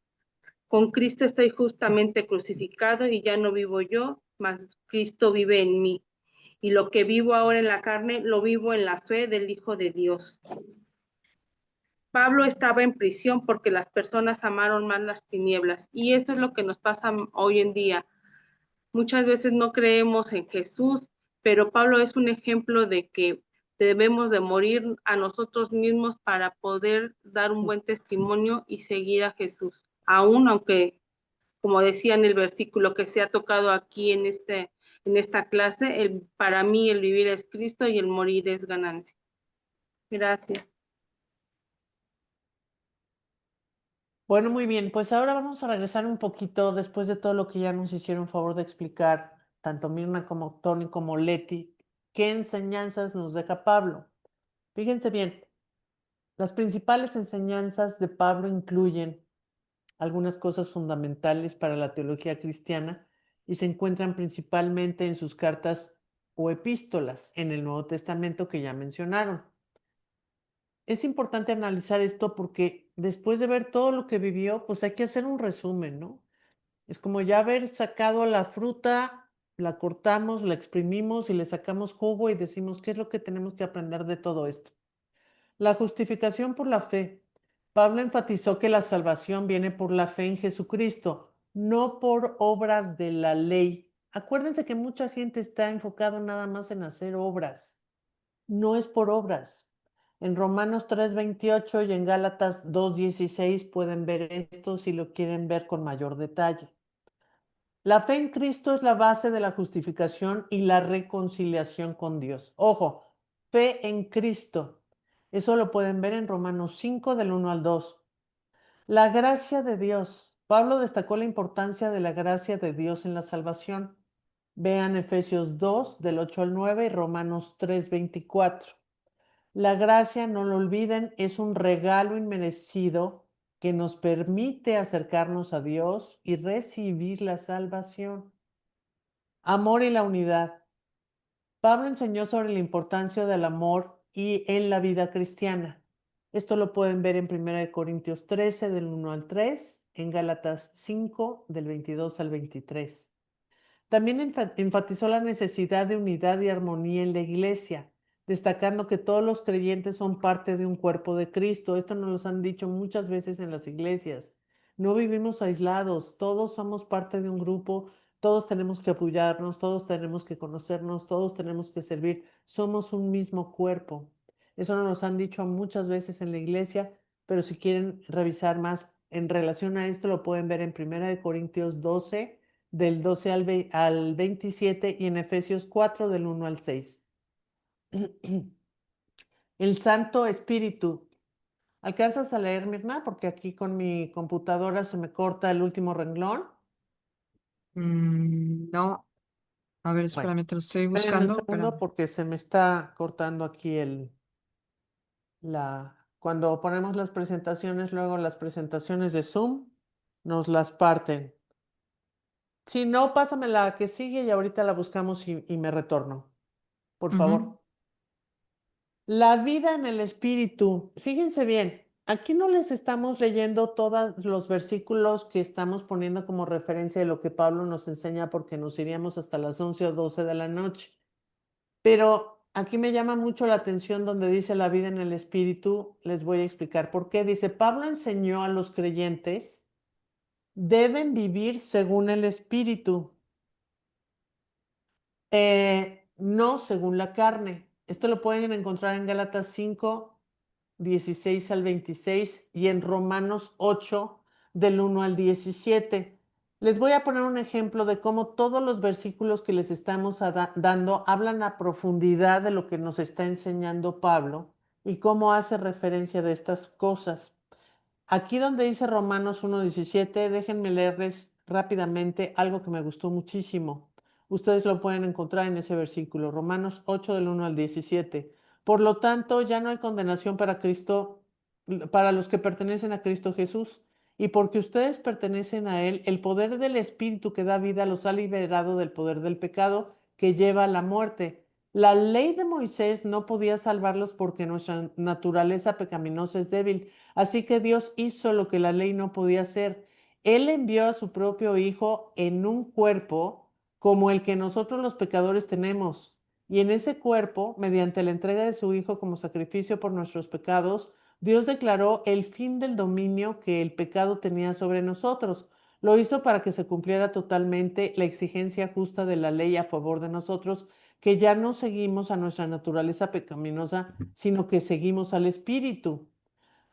Con Cristo estoy justamente crucificado y ya no vivo yo, mas Cristo vive en mí. Y lo que vivo ahora en la carne, lo vivo en la fe del Hijo de Dios. Pablo estaba en prisión porque las personas amaron más las tinieblas. Y eso es lo que nos pasa hoy en día. Muchas veces no creemos en Jesús, pero Pablo es un ejemplo de que debemos de morir a nosotros mismos para poder dar un buen testimonio y seguir a Jesús. Aunque, como decía en el versículo que se ha tocado aquí en esta clase, para mí el vivir es Cristo y el morir es ganancia. Gracias. Bueno, muy bien, pues ahora vamos a regresar un poquito después de todo lo que ya nos hicieron favor de explicar, tanto Mirna como Tony como Leti, qué enseñanzas nos deja Pablo. Fíjense bien, las principales enseñanzas de Pablo incluyen algunas cosas fundamentales para la teología cristiana y se encuentran principalmente en sus cartas o epístolas en el Nuevo Testamento que ya mencionaron. Es importante analizar esto porque después de ver todo lo que vivió, pues hay que hacer un resumen, ¿no? Es como ya haber sacado la fruta, la cortamos, la exprimimos y le sacamos jugo y decimos, ¿qué es lo que tenemos que aprender de todo esto? La justificación por la fe. Pablo enfatizó que la salvación viene por la fe en Jesucristo, no por obras de la ley, Acuérdense que mucha gente está enfocado nada más en hacer obras. No es por obras. En Romanos 3:28 y en Gálatas 2:16 pueden ver esto si lo quieren ver con mayor detalle. La fe en Cristo es la base de la justificación y la reconciliación con Dios. Ojo, fe en Cristo. Eso lo pueden ver en Romanos 5 del 1 al 2. La gracia de Dios. Pablo destacó la importancia de la gracia de Dios en la salvación. Vean Efesios 2 del 8 al 9 y Romanos 3:24. La gracia, no lo olviden, es un regalo inmerecido que nos permite acercarnos a Dios y recibir la salvación. Amor y la unidad. Pablo enseñó sobre la importancia del amor y en la vida cristiana. Esto lo pueden ver en 1 Corintios 13 del 1 al 3, en Gálatas 5 del 22 al 23. También enfatizó la necesidad de unidad y armonía en la iglesia, destacando que todos los creyentes son parte de un cuerpo de Cristo. Esto nos lo han dicho muchas veces en las iglesias. No vivimos aislados, todos somos parte de un grupo, todos tenemos que apoyarnos, todos tenemos que conocernos, todos tenemos que servir. Somos un mismo cuerpo. Eso nos lo han dicho muchas veces en la iglesia, pero si quieren revisar más en relación a esto, lo pueden ver en 1 Corintios 12 del 12 al 27 y en Efesios 4 del 1 al 6. El Santo Espíritu. ¿Alcanzas a leer, Mirna? Porque aquí con mi computadora se me corta el último renglón. No, a ver, Bueno, espérame, te lo estoy esperen un buscando, segundo pero porque se me está cortando aquí cuando ponemos las presentaciones, luego las presentaciones de Zoom, nos las parten. Si no, pásame la que sigue y ahorita la buscamos y me retorno. Por favor. La vida en el espíritu. Fíjense bien, aquí no les estamos leyendo todos los versículos que estamos poniendo como referencia de lo que Pablo nos enseña porque nos iríamos hasta las 11 o 12 de la noche. Pero aquí me llama mucho la atención donde dice la vida en el espíritu. Les voy a explicar por qué. Dice, Pablo enseñó a los creyentes, deben vivir según el espíritu. No según la carne. Esto lo pueden encontrar en Gálatas 5, 16 al 26 y en Romanos 8, del 1 al 17. Les voy a poner un ejemplo de cómo todos los versículos que les estamos dando hablan a profundidad de lo que nos está enseñando Pablo y cómo hace referencia de estas cosas. Aquí donde dice Romanos 1:17, déjenme leerles rápidamente algo que me gustó muchísimo. Ustedes lo pueden encontrar en ese versículo, Romanos 8 del 1 al 17. Por lo tanto, ya no hay condenación para Cristo, para los que pertenecen a Cristo Jesús. Y porque ustedes pertenecen a Él, el poder del Espíritu que da vida los ha liberado del poder del pecado que lleva a la muerte. La ley de Moisés no podía salvarlos porque nuestra naturaleza pecaminosa es débil. Así que Dios hizo lo que la ley no podía hacer. Él envió a su propio Hijo en un cuerpo como el que nosotros los pecadores tenemos. Y en ese cuerpo, mediante la entrega de su Hijo como sacrificio por nuestros pecados, Dios declaró el fin del dominio que el pecado tenía sobre nosotros. Lo hizo para que se cumpliera totalmente la exigencia justa de la ley a favor de nosotros, que ya no seguimos a nuestra naturaleza pecaminosa, sino que seguimos al Espíritu.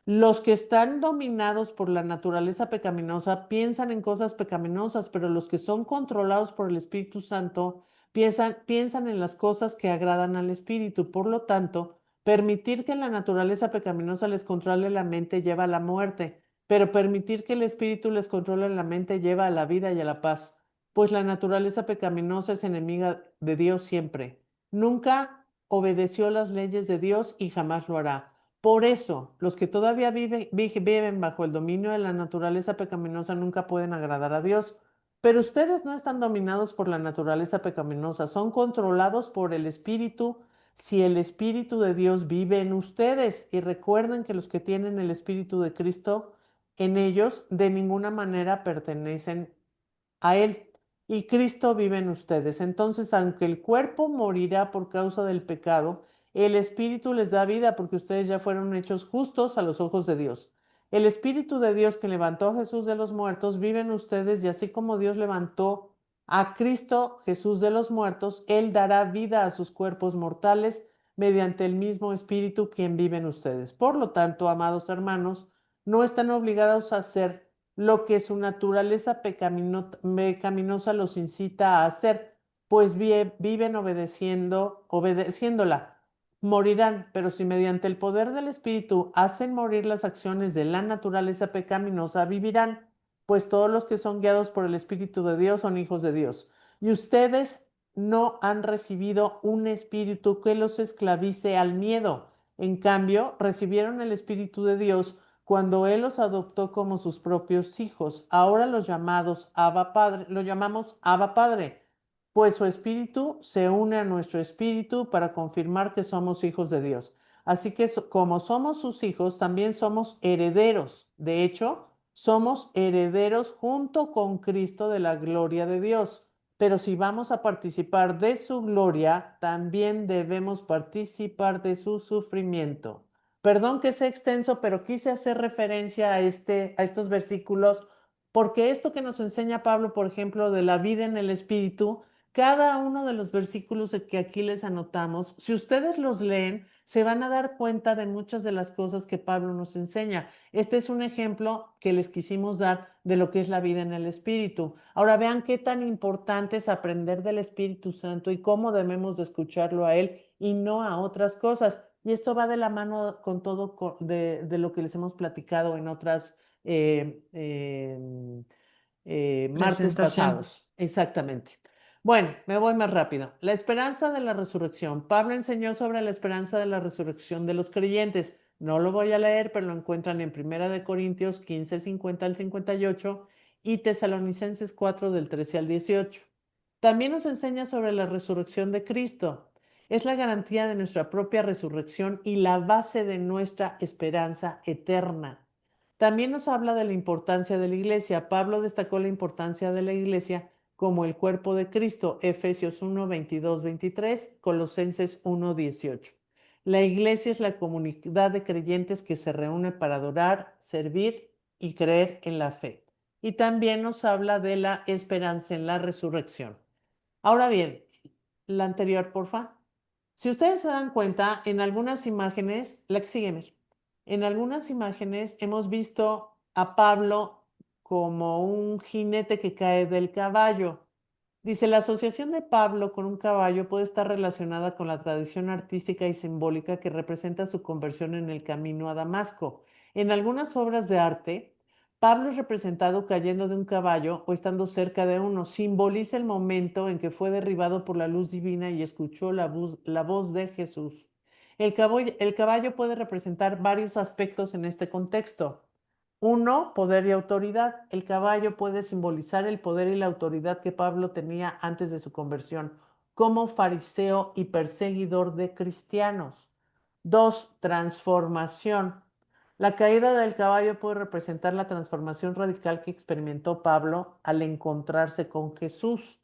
Los que están dominados por la naturaleza pecaminosa piensan en cosas pecaminosas, pero los que son controlados por el Espíritu Santo piensan en las cosas que agradan al Espíritu. Por lo tanto, permitir que la naturaleza pecaminosa les controle la mente lleva a la muerte, pero permitir que el Espíritu les controle la mente lleva a la vida y a la paz, pues la naturaleza pecaminosa es enemiga de Dios siempre. Nunca obedeció las leyes de Dios y jamás lo hará. Por eso, los que todavía viven bajo el dominio de la naturaleza pecaminosa nunca pueden agradar a Dios. Pero ustedes no están dominados por la naturaleza pecaminosa, son controlados por el Espíritu, si el Espíritu de Dios vive en ustedes. Y recuerden que los que tienen el Espíritu de Cristo en ellos de ninguna manera pertenecen a Él. Y Cristo vive en ustedes. Entonces, aunque el cuerpo morirá por causa del pecado, el Espíritu les da vida porque ustedes ya fueron hechos justos a los ojos de Dios. El Espíritu de Dios que levantó a Jesús de los muertos vive en ustedes y así como Dios levantó a Cristo Jesús de los muertos, Él dará vida a sus cuerpos mortales mediante el mismo Espíritu quien vive en ustedes. Por lo tanto, amados hermanos, no están obligados a hacer lo que su naturaleza pecaminosa los incita a hacer, pues viven obedeciéndola. Morirán, pero si mediante el poder del Espíritu hacen morir las acciones de la naturaleza pecaminosa, vivirán, pues todos los que son guiados por el Espíritu de Dios son hijos de Dios. Y ustedes no han recibido un espíritu que los esclavice al miedo. En cambio, recibieron el Espíritu de Dios cuando Él los adoptó como sus propios hijos. Ahora los llamamos Abba Padre, pues su Espíritu se une a nuestro espíritu para confirmar que somos hijos de Dios. Así que como somos sus hijos, también somos herederos. De hecho, somos herederos junto con Cristo de la gloria de Dios. Pero si vamos a participar de su gloria, también debemos participar de su sufrimiento. Perdón que sea extenso, pero quise hacer referencia a estos versículos, porque esto que nos enseña Pablo, por ejemplo, de la vida en el Espíritu, cada uno de los versículos que aquí les anotamos, si ustedes los leen, se van a dar cuenta de muchas de las cosas que Pablo nos enseña. Este es un ejemplo que les quisimos dar de lo que es la vida en el Espíritu. Ahora vean qué tan importante es aprender del Espíritu Santo y cómo debemos de escucharlo a Él y no a otras cosas. Y esto va de la mano con todo de lo que les hemos platicado en otras martes Presentaciones. pasados. Exactamente. Bueno, me voy más rápido. La esperanza de la resurrección. Pablo enseñó sobre la esperanza de la resurrección de los creyentes. No lo voy a leer, pero lo encuentran en 1 Corintios 15, 50 al 58 y Tesalonicenses 4 del 13 al 18. También nos enseña sobre la resurrección de Cristo. Es la garantía de nuestra propia resurrección y la base de nuestra esperanza eterna. También nos habla de la importancia de la iglesia. Pablo destacó la importancia de la iglesia como el cuerpo de Cristo, Efesios 1, 22, 23, Colosenses 1, 18. La iglesia es la comunidad de creyentes que se reúne para adorar, servir y creer en la fe. Y también nos habla de la esperanza en la resurrección. Ahora bien, la anterior, porfa. Si ustedes se dan cuenta, en algunas imágenes, la que sigue, Mir, en algunas imágenes hemos visto a Pablo como un jinete que cae del caballo. Dice, la asociación de Pablo con un caballo puede estar relacionada con la tradición artística y simbólica que representa su conversión en el camino a Damasco. En algunas obras de arte, Pablo es representado cayendo de un caballo o estando cerca de uno. Simboliza el momento en que fue derribado por la luz divina y escuchó la voz de Jesús. El caballo puede representar varios aspectos en este contexto. Uno, poder y autoridad. El caballo puede simbolizar el poder y la autoridad que Pablo tenía antes de su conversión, como fariseo y perseguidor de cristianos. Dos, transformación. La caída del caballo puede representar la transformación radical que experimentó Pablo al encontrarse con Jesús.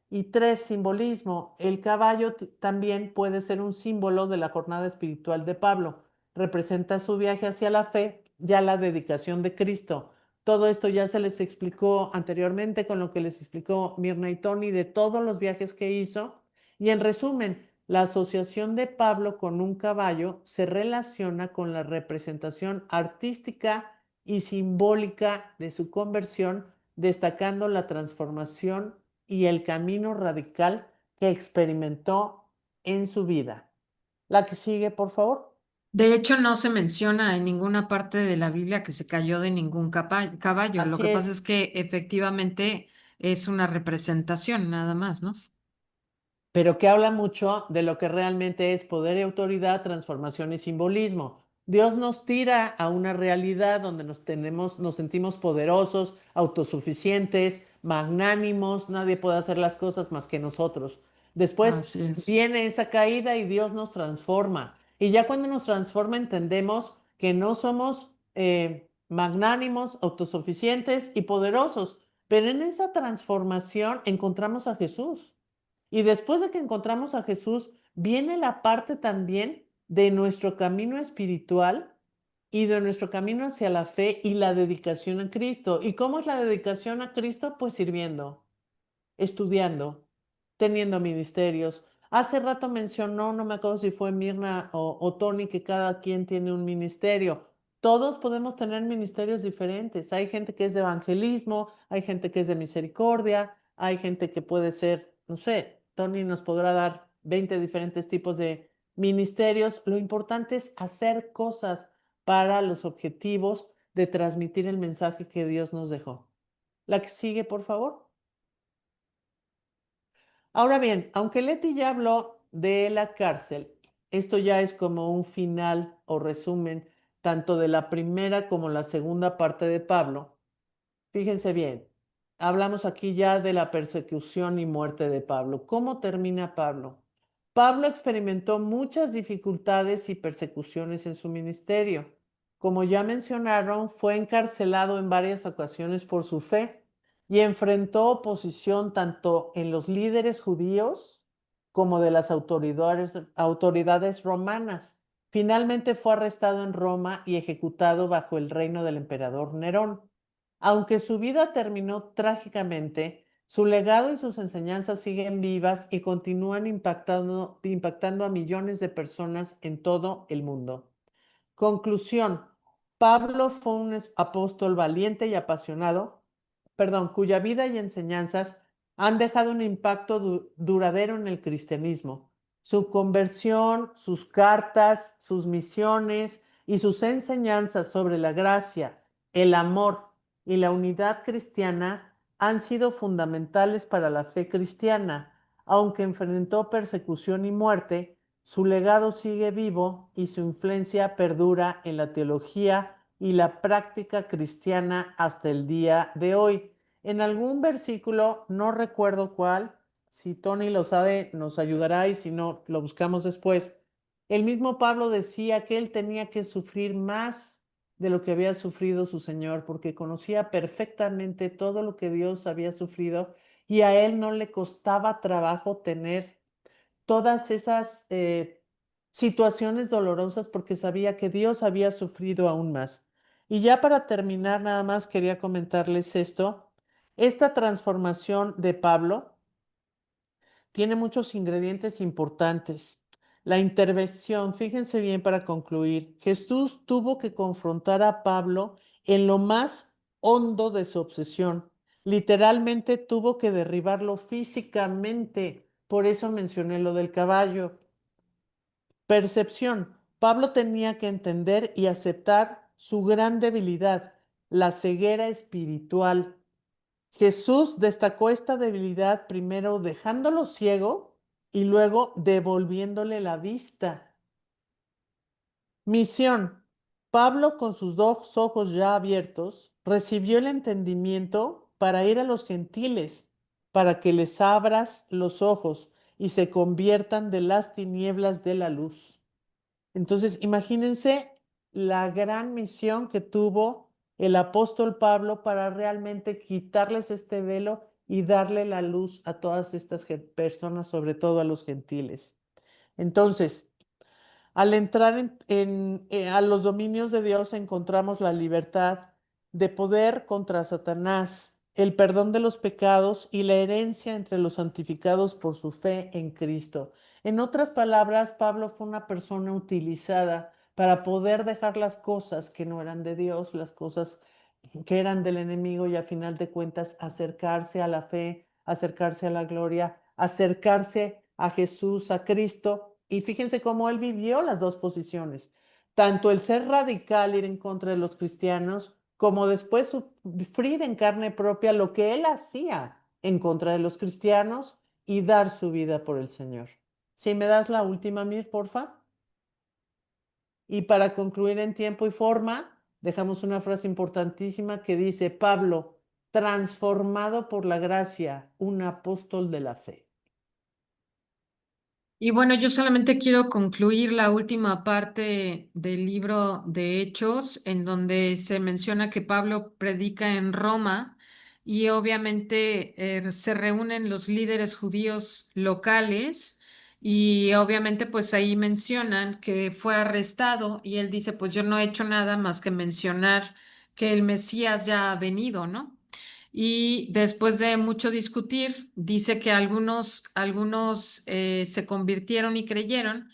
Y tres, simbolismo. El caballo también puede ser un símbolo de la jornada espiritual de Pablo. Representa su viaje hacia la fe, ya la dedicación de Cristo. Todo esto ya se les explicó anteriormente con lo que les explicó Mirna y Tony de todos los viajes que hizo. Y en resumen, la asociación de Pablo con un caballo se relaciona con la representación artística y simbólica de su conversión, destacando la transformación y el camino radical que experimentó en su vida. La que sigue, por favor. De hecho, no se menciona en ninguna parte de la Biblia que se cayó de ningún caballo. Lo Así que pasa es es. que efectivamente es una representación nada más, ¿no? Pero que habla mucho de lo que realmente es poder y autoridad, transformación y simbolismo. Dios nos tira a una realidad donde nos sentimos poderosos, autosuficientes, magnánimos, nadie puede hacer las cosas más que nosotros. Después Así es. viene esa caída y Dios nos transforma. Y ya cuando nos transforma entendemos que no somos magnánimos, autosuficientes y poderosos, pero en esa transformación encontramos a Jesús. Y después de que encontramos a Jesús, viene la parte también de nuestro camino espiritual y de nuestro camino hacia la fe y la dedicación a Cristo. ¿Y cómo es la dedicación a Cristo? Pues sirviendo. estudiando, teniendo ministerios. Hace rato mencionó, no me acuerdo si fue Mirna o Tony, que cada quien tiene un ministerio. Todos podemos tener ministerios diferentes. Hay gente que es de evangelismo, hay gente que es de misericordia, hay gente que puede ser, no sé, Tony nos podrá dar 20 diferentes tipos de ministerios. Lo importante es hacer cosas para los objetivos de transmitir el mensaje que Dios nos dejó. La que sigue, por favor. Ahora bien, aunque Leti ya habló de la cárcel, esto ya es como un final o resumen tanto de la primera como la segunda parte de Pablo. Fíjense bien, hablamos aquí ya de la persecución y muerte de Pablo. ¿Cómo termina Pablo? Pablo experimentó muchas dificultades y persecuciones en su ministerio. Como ya mencionaron, fue encarcelado en varias ocasiones por su fe y enfrentó oposición tanto en los líderes judíos como de las autoridades romanas. Finalmente fue arrestado en Roma y ejecutado bajo el reino del emperador Nerón. Aunque su vida terminó trágicamente, su legado y sus enseñanzas siguen vivas y continúan impactando a millones de personas en todo el mundo. Conclusión. Pablo fue un apóstol valiente y apasionado, cuya vida y enseñanzas han dejado un impacto duradero en el cristianismo. Su conversión, sus cartas, sus misiones y sus enseñanzas sobre la gracia, el amor y la unidad cristiana han sido fundamentales para la fe cristiana. Aunque enfrentó persecución y muerte, su legado sigue vivo y su influencia perdura en la teología y la práctica cristiana hasta el día de hoy. En algún versículo, no recuerdo cuál, si Tony lo sabe, nos ayudará y si no, lo buscamos después. El mismo Pablo decía que él tenía que sufrir más de lo que había sufrido su Señor, porque conocía perfectamente todo lo que Dios había sufrido y a él no le costaba trabajo tener todas esas situaciones dolorosas porque sabía que Dios había sufrido aún más. Y ya para terminar, nada más quería comentarles esto. Esta transformación de Pablo tiene muchos ingredientes importantes. La intervención, fíjense bien para concluir, Jesús tuvo que confrontar a Pablo en lo más hondo de su obsesión. Literalmente tuvo que derribarlo físicamente. Por eso mencioné lo del caballo. Percepción. Pablo tenía que entender y aceptar su gran debilidad, la ceguera espiritual. Jesús destacó esta debilidad primero dejándolo ciego y luego devolviéndole la vista. Misión. Pablo, con sus dos ojos ya abiertos, recibió el entendimiento para ir a los gentiles, para que les abras los ojos y se conviertan de las tinieblas de la luz. Entonces, imagínense la gran misión que tuvo el apóstol Pablo para realmente quitarles este velo y darle la luz a todas estas personas, sobre todo a los gentiles. Entonces, al entrar a los dominios de Dios encontramos la libertad de poder contra Satanás, el perdón de los pecados y la herencia entre los santificados por su fe en Cristo. En otras palabras, Pablo fue una persona utilizada para poder dejar las cosas que no eran de Dios, las cosas que eran del enemigo y a final de cuentas acercarse a la fe, acercarse a la gloria, acercarse a Jesús, a Cristo. Y fíjense cómo él vivió las dos posiciones, tanto el ser radical, ir en contra de los cristianos, como después sufrir en carne propia lo que él hacía en contra de los cristianos y dar su vida por el Señor. ¿Sí me das la última, Mir, porfa? Y para concluir en tiempo y forma, dejamos una frase importantísima que dice, Pablo, transformado por la gracia, un apóstol de la fe. Y bueno, yo solamente quiero concluir la última parte del libro de Hechos, en donde se menciona que Pablo predica en Roma y obviamente se reúnen los líderes judíos locales y obviamente pues ahí mencionan que fue arrestado y él dice pues yo no he hecho nada más que mencionar que el Mesías ya ha venido, ¿no? y después de mucho discutir, dice que algunos se convirtieron y creyeron,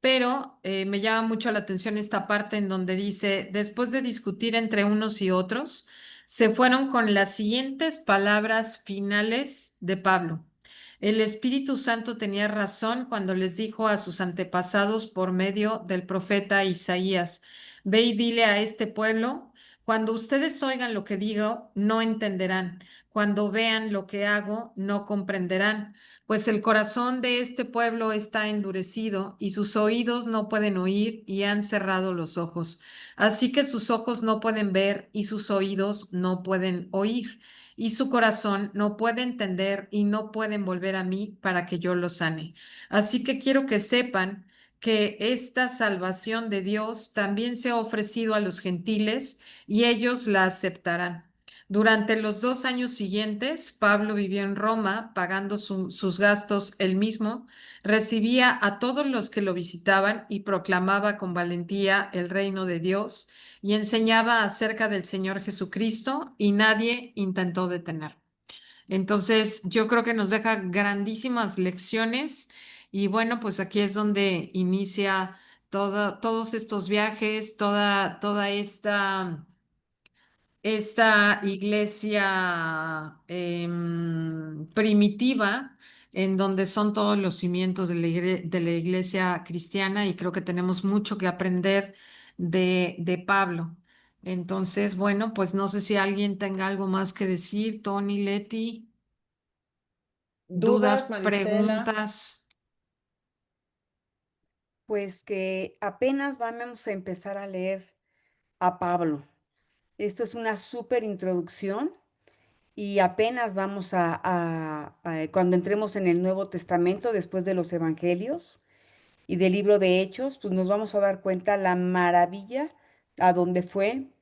pero me llama mucho la atención esta parte en donde dice, después de discutir entre unos y otros, se fueron con las siguientes palabras finales de Pablo. El Espíritu Santo tenía razón cuando les dijo a sus antepasados por medio del profeta Isaías, ve y dile a este pueblo, cuando ustedes oigan lo que digo, no entenderán. Cuando vean lo que hago, no comprenderán, pues el corazón de este pueblo está endurecido y sus oídos no pueden oír y han cerrado los ojos. Así que sus ojos no pueden ver y sus oídos no pueden oír y su corazón no puede entender y no pueden volver a mí para que yo los sane. Así que quiero que sepan que esta salvación de Dios también se ha ofrecido a los gentiles y ellos la aceptarán. Durante los 2 años siguientes, Pablo vivió en Roma, pagando sus gastos él mismo, recibía a todos los que lo visitaban y proclamaba con valentía el reino de Dios y enseñaba acerca del Señor Jesucristo y nadie intentó detener. Entonces, yo creo que nos deja grandísimas lecciones y bueno, pues aquí es donde inicia todos estos viajes, toda esta iglesia primitiva, en donde son todos los cimientos de la iglesia cristiana y creo que tenemos mucho que aprender de Pablo. Entonces, bueno, pues no sé si alguien tenga algo más que decir, Tony, Leti, ¿Dudas, dudas, Marisela? preguntas. Pues que apenas vamos a empezar a leer a Pablo. Esto es una súper introducción y apenas vamos cuando entremos en el Nuevo Testamento, después de los Evangelios y del libro de Hechos, pues nos vamos a dar cuenta la maravilla a dónde fue,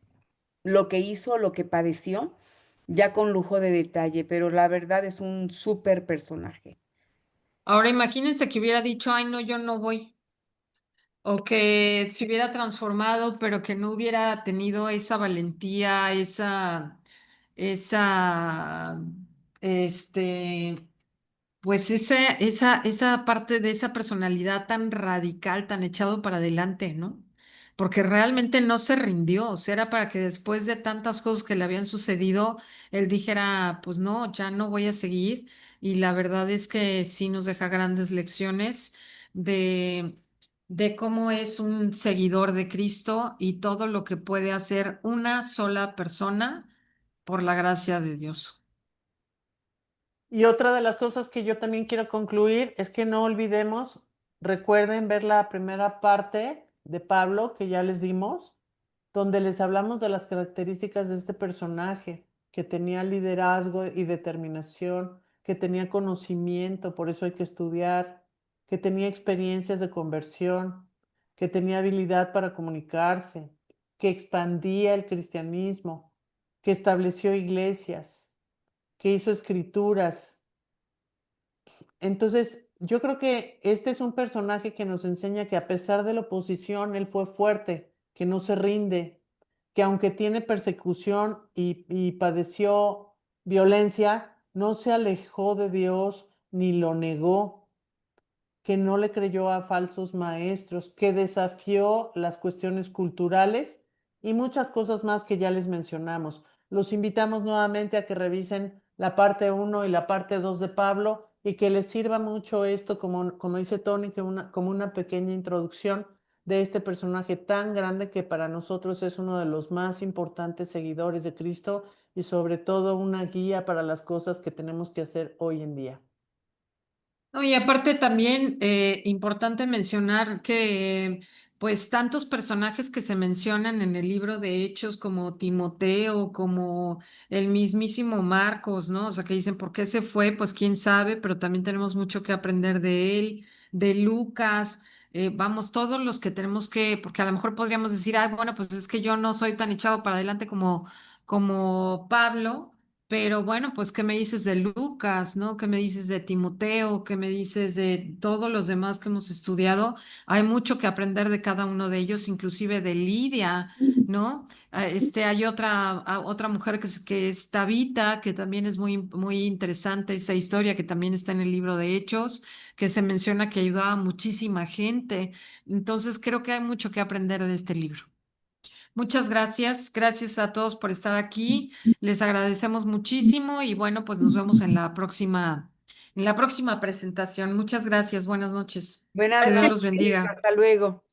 lo que hizo, lo que padeció, ya con lujo de detalle, pero la verdad es un súper personaje. Ahora imagínense que hubiera dicho, ay, no, yo no voy. O que se hubiera transformado, pero que no hubiera tenido esa valentía, esa, este, pues esa parte de esa personalidad tan radical, tan echado para adelante, ¿no? Porque realmente no se rindió, o sea, era para que después de tantas cosas que le habían sucedido, él dijera, pues no, ya no voy a seguir. Y la verdad es que sí nos deja grandes lecciones de, de cómo es un seguidor de Cristo y todo lo que puede hacer una sola persona por la gracia de Dios. Y otra de las cosas que yo también quiero concluir es que no olvidemos, recuerden ver la primera parte de Pablo que ya les dimos, donde les hablamos de las características de este personaje, que tenía liderazgo y determinación, que tenía conocimiento, por eso hay que estudiar, que tenía experiencias de conversión, que tenía habilidad para comunicarse, que expandía el cristianismo, que estableció iglesias, que hizo escrituras. Entonces, yo creo que este es un personaje que nos enseña que a pesar de la oposición, él fue fuerte, que no se rinde, que aunque tiene persecución y padeció violencia, no se alejó de Dios ni lo negó, que no le creyó a falsos maestros, que desafió las cuestiones culturales y muchas cosas más que ya les mencionamos. Los invitamos nuevamente a que revisen la parte uno y la parte 2 de Pablo y que les sirva mucho esto, como dice Tony, como una pequeña introducción de este personaje tan grande que para nosotros es uno de los más importantes seguidores de Cristo y sobre todo una guía para las cosas que tenemos que hacer hoy en día. No, y aparte también importante mencionar que pues tantos personajes que se mencionan en el libro de Hechos como Timoteo, como el mismísimo Marcos, ¿no? O sea, que dicen por qué se fue, pues quién sabe, pero también tenemos mucho que aprender de él, de Lucas, vamos, todos los que tenemos que, porque a lo mejor podríamos decir, ah, bueno, pues es que yo no soy tan echado para adelante como Pablo. Pero bueno, pues, ¿qué me dices de Lucas, no? ¿Qué me dices de Timoteo? ¿Qué me dices de todos los demás que hemos estudiado? Hay mucho que aprender de cada uno de ellos, inclusive de Lidia, ¿no? Hay otra mujer que es Tabita, que también es muy interesante esa historia, que también está en el libro de Hechos, que se menciona que ayudaba a muchísima gente. Entonces, creo que hay mucho que aprender de este libro. Muchas gracias. Gracias a todos por estar aquí. Les agradecemos muchísimo y bueno, pues nos vemos en la próxima presentación. Muchas gracias. Buenas noches. Buenas Que Dios noches, los bendiga. hasta luego.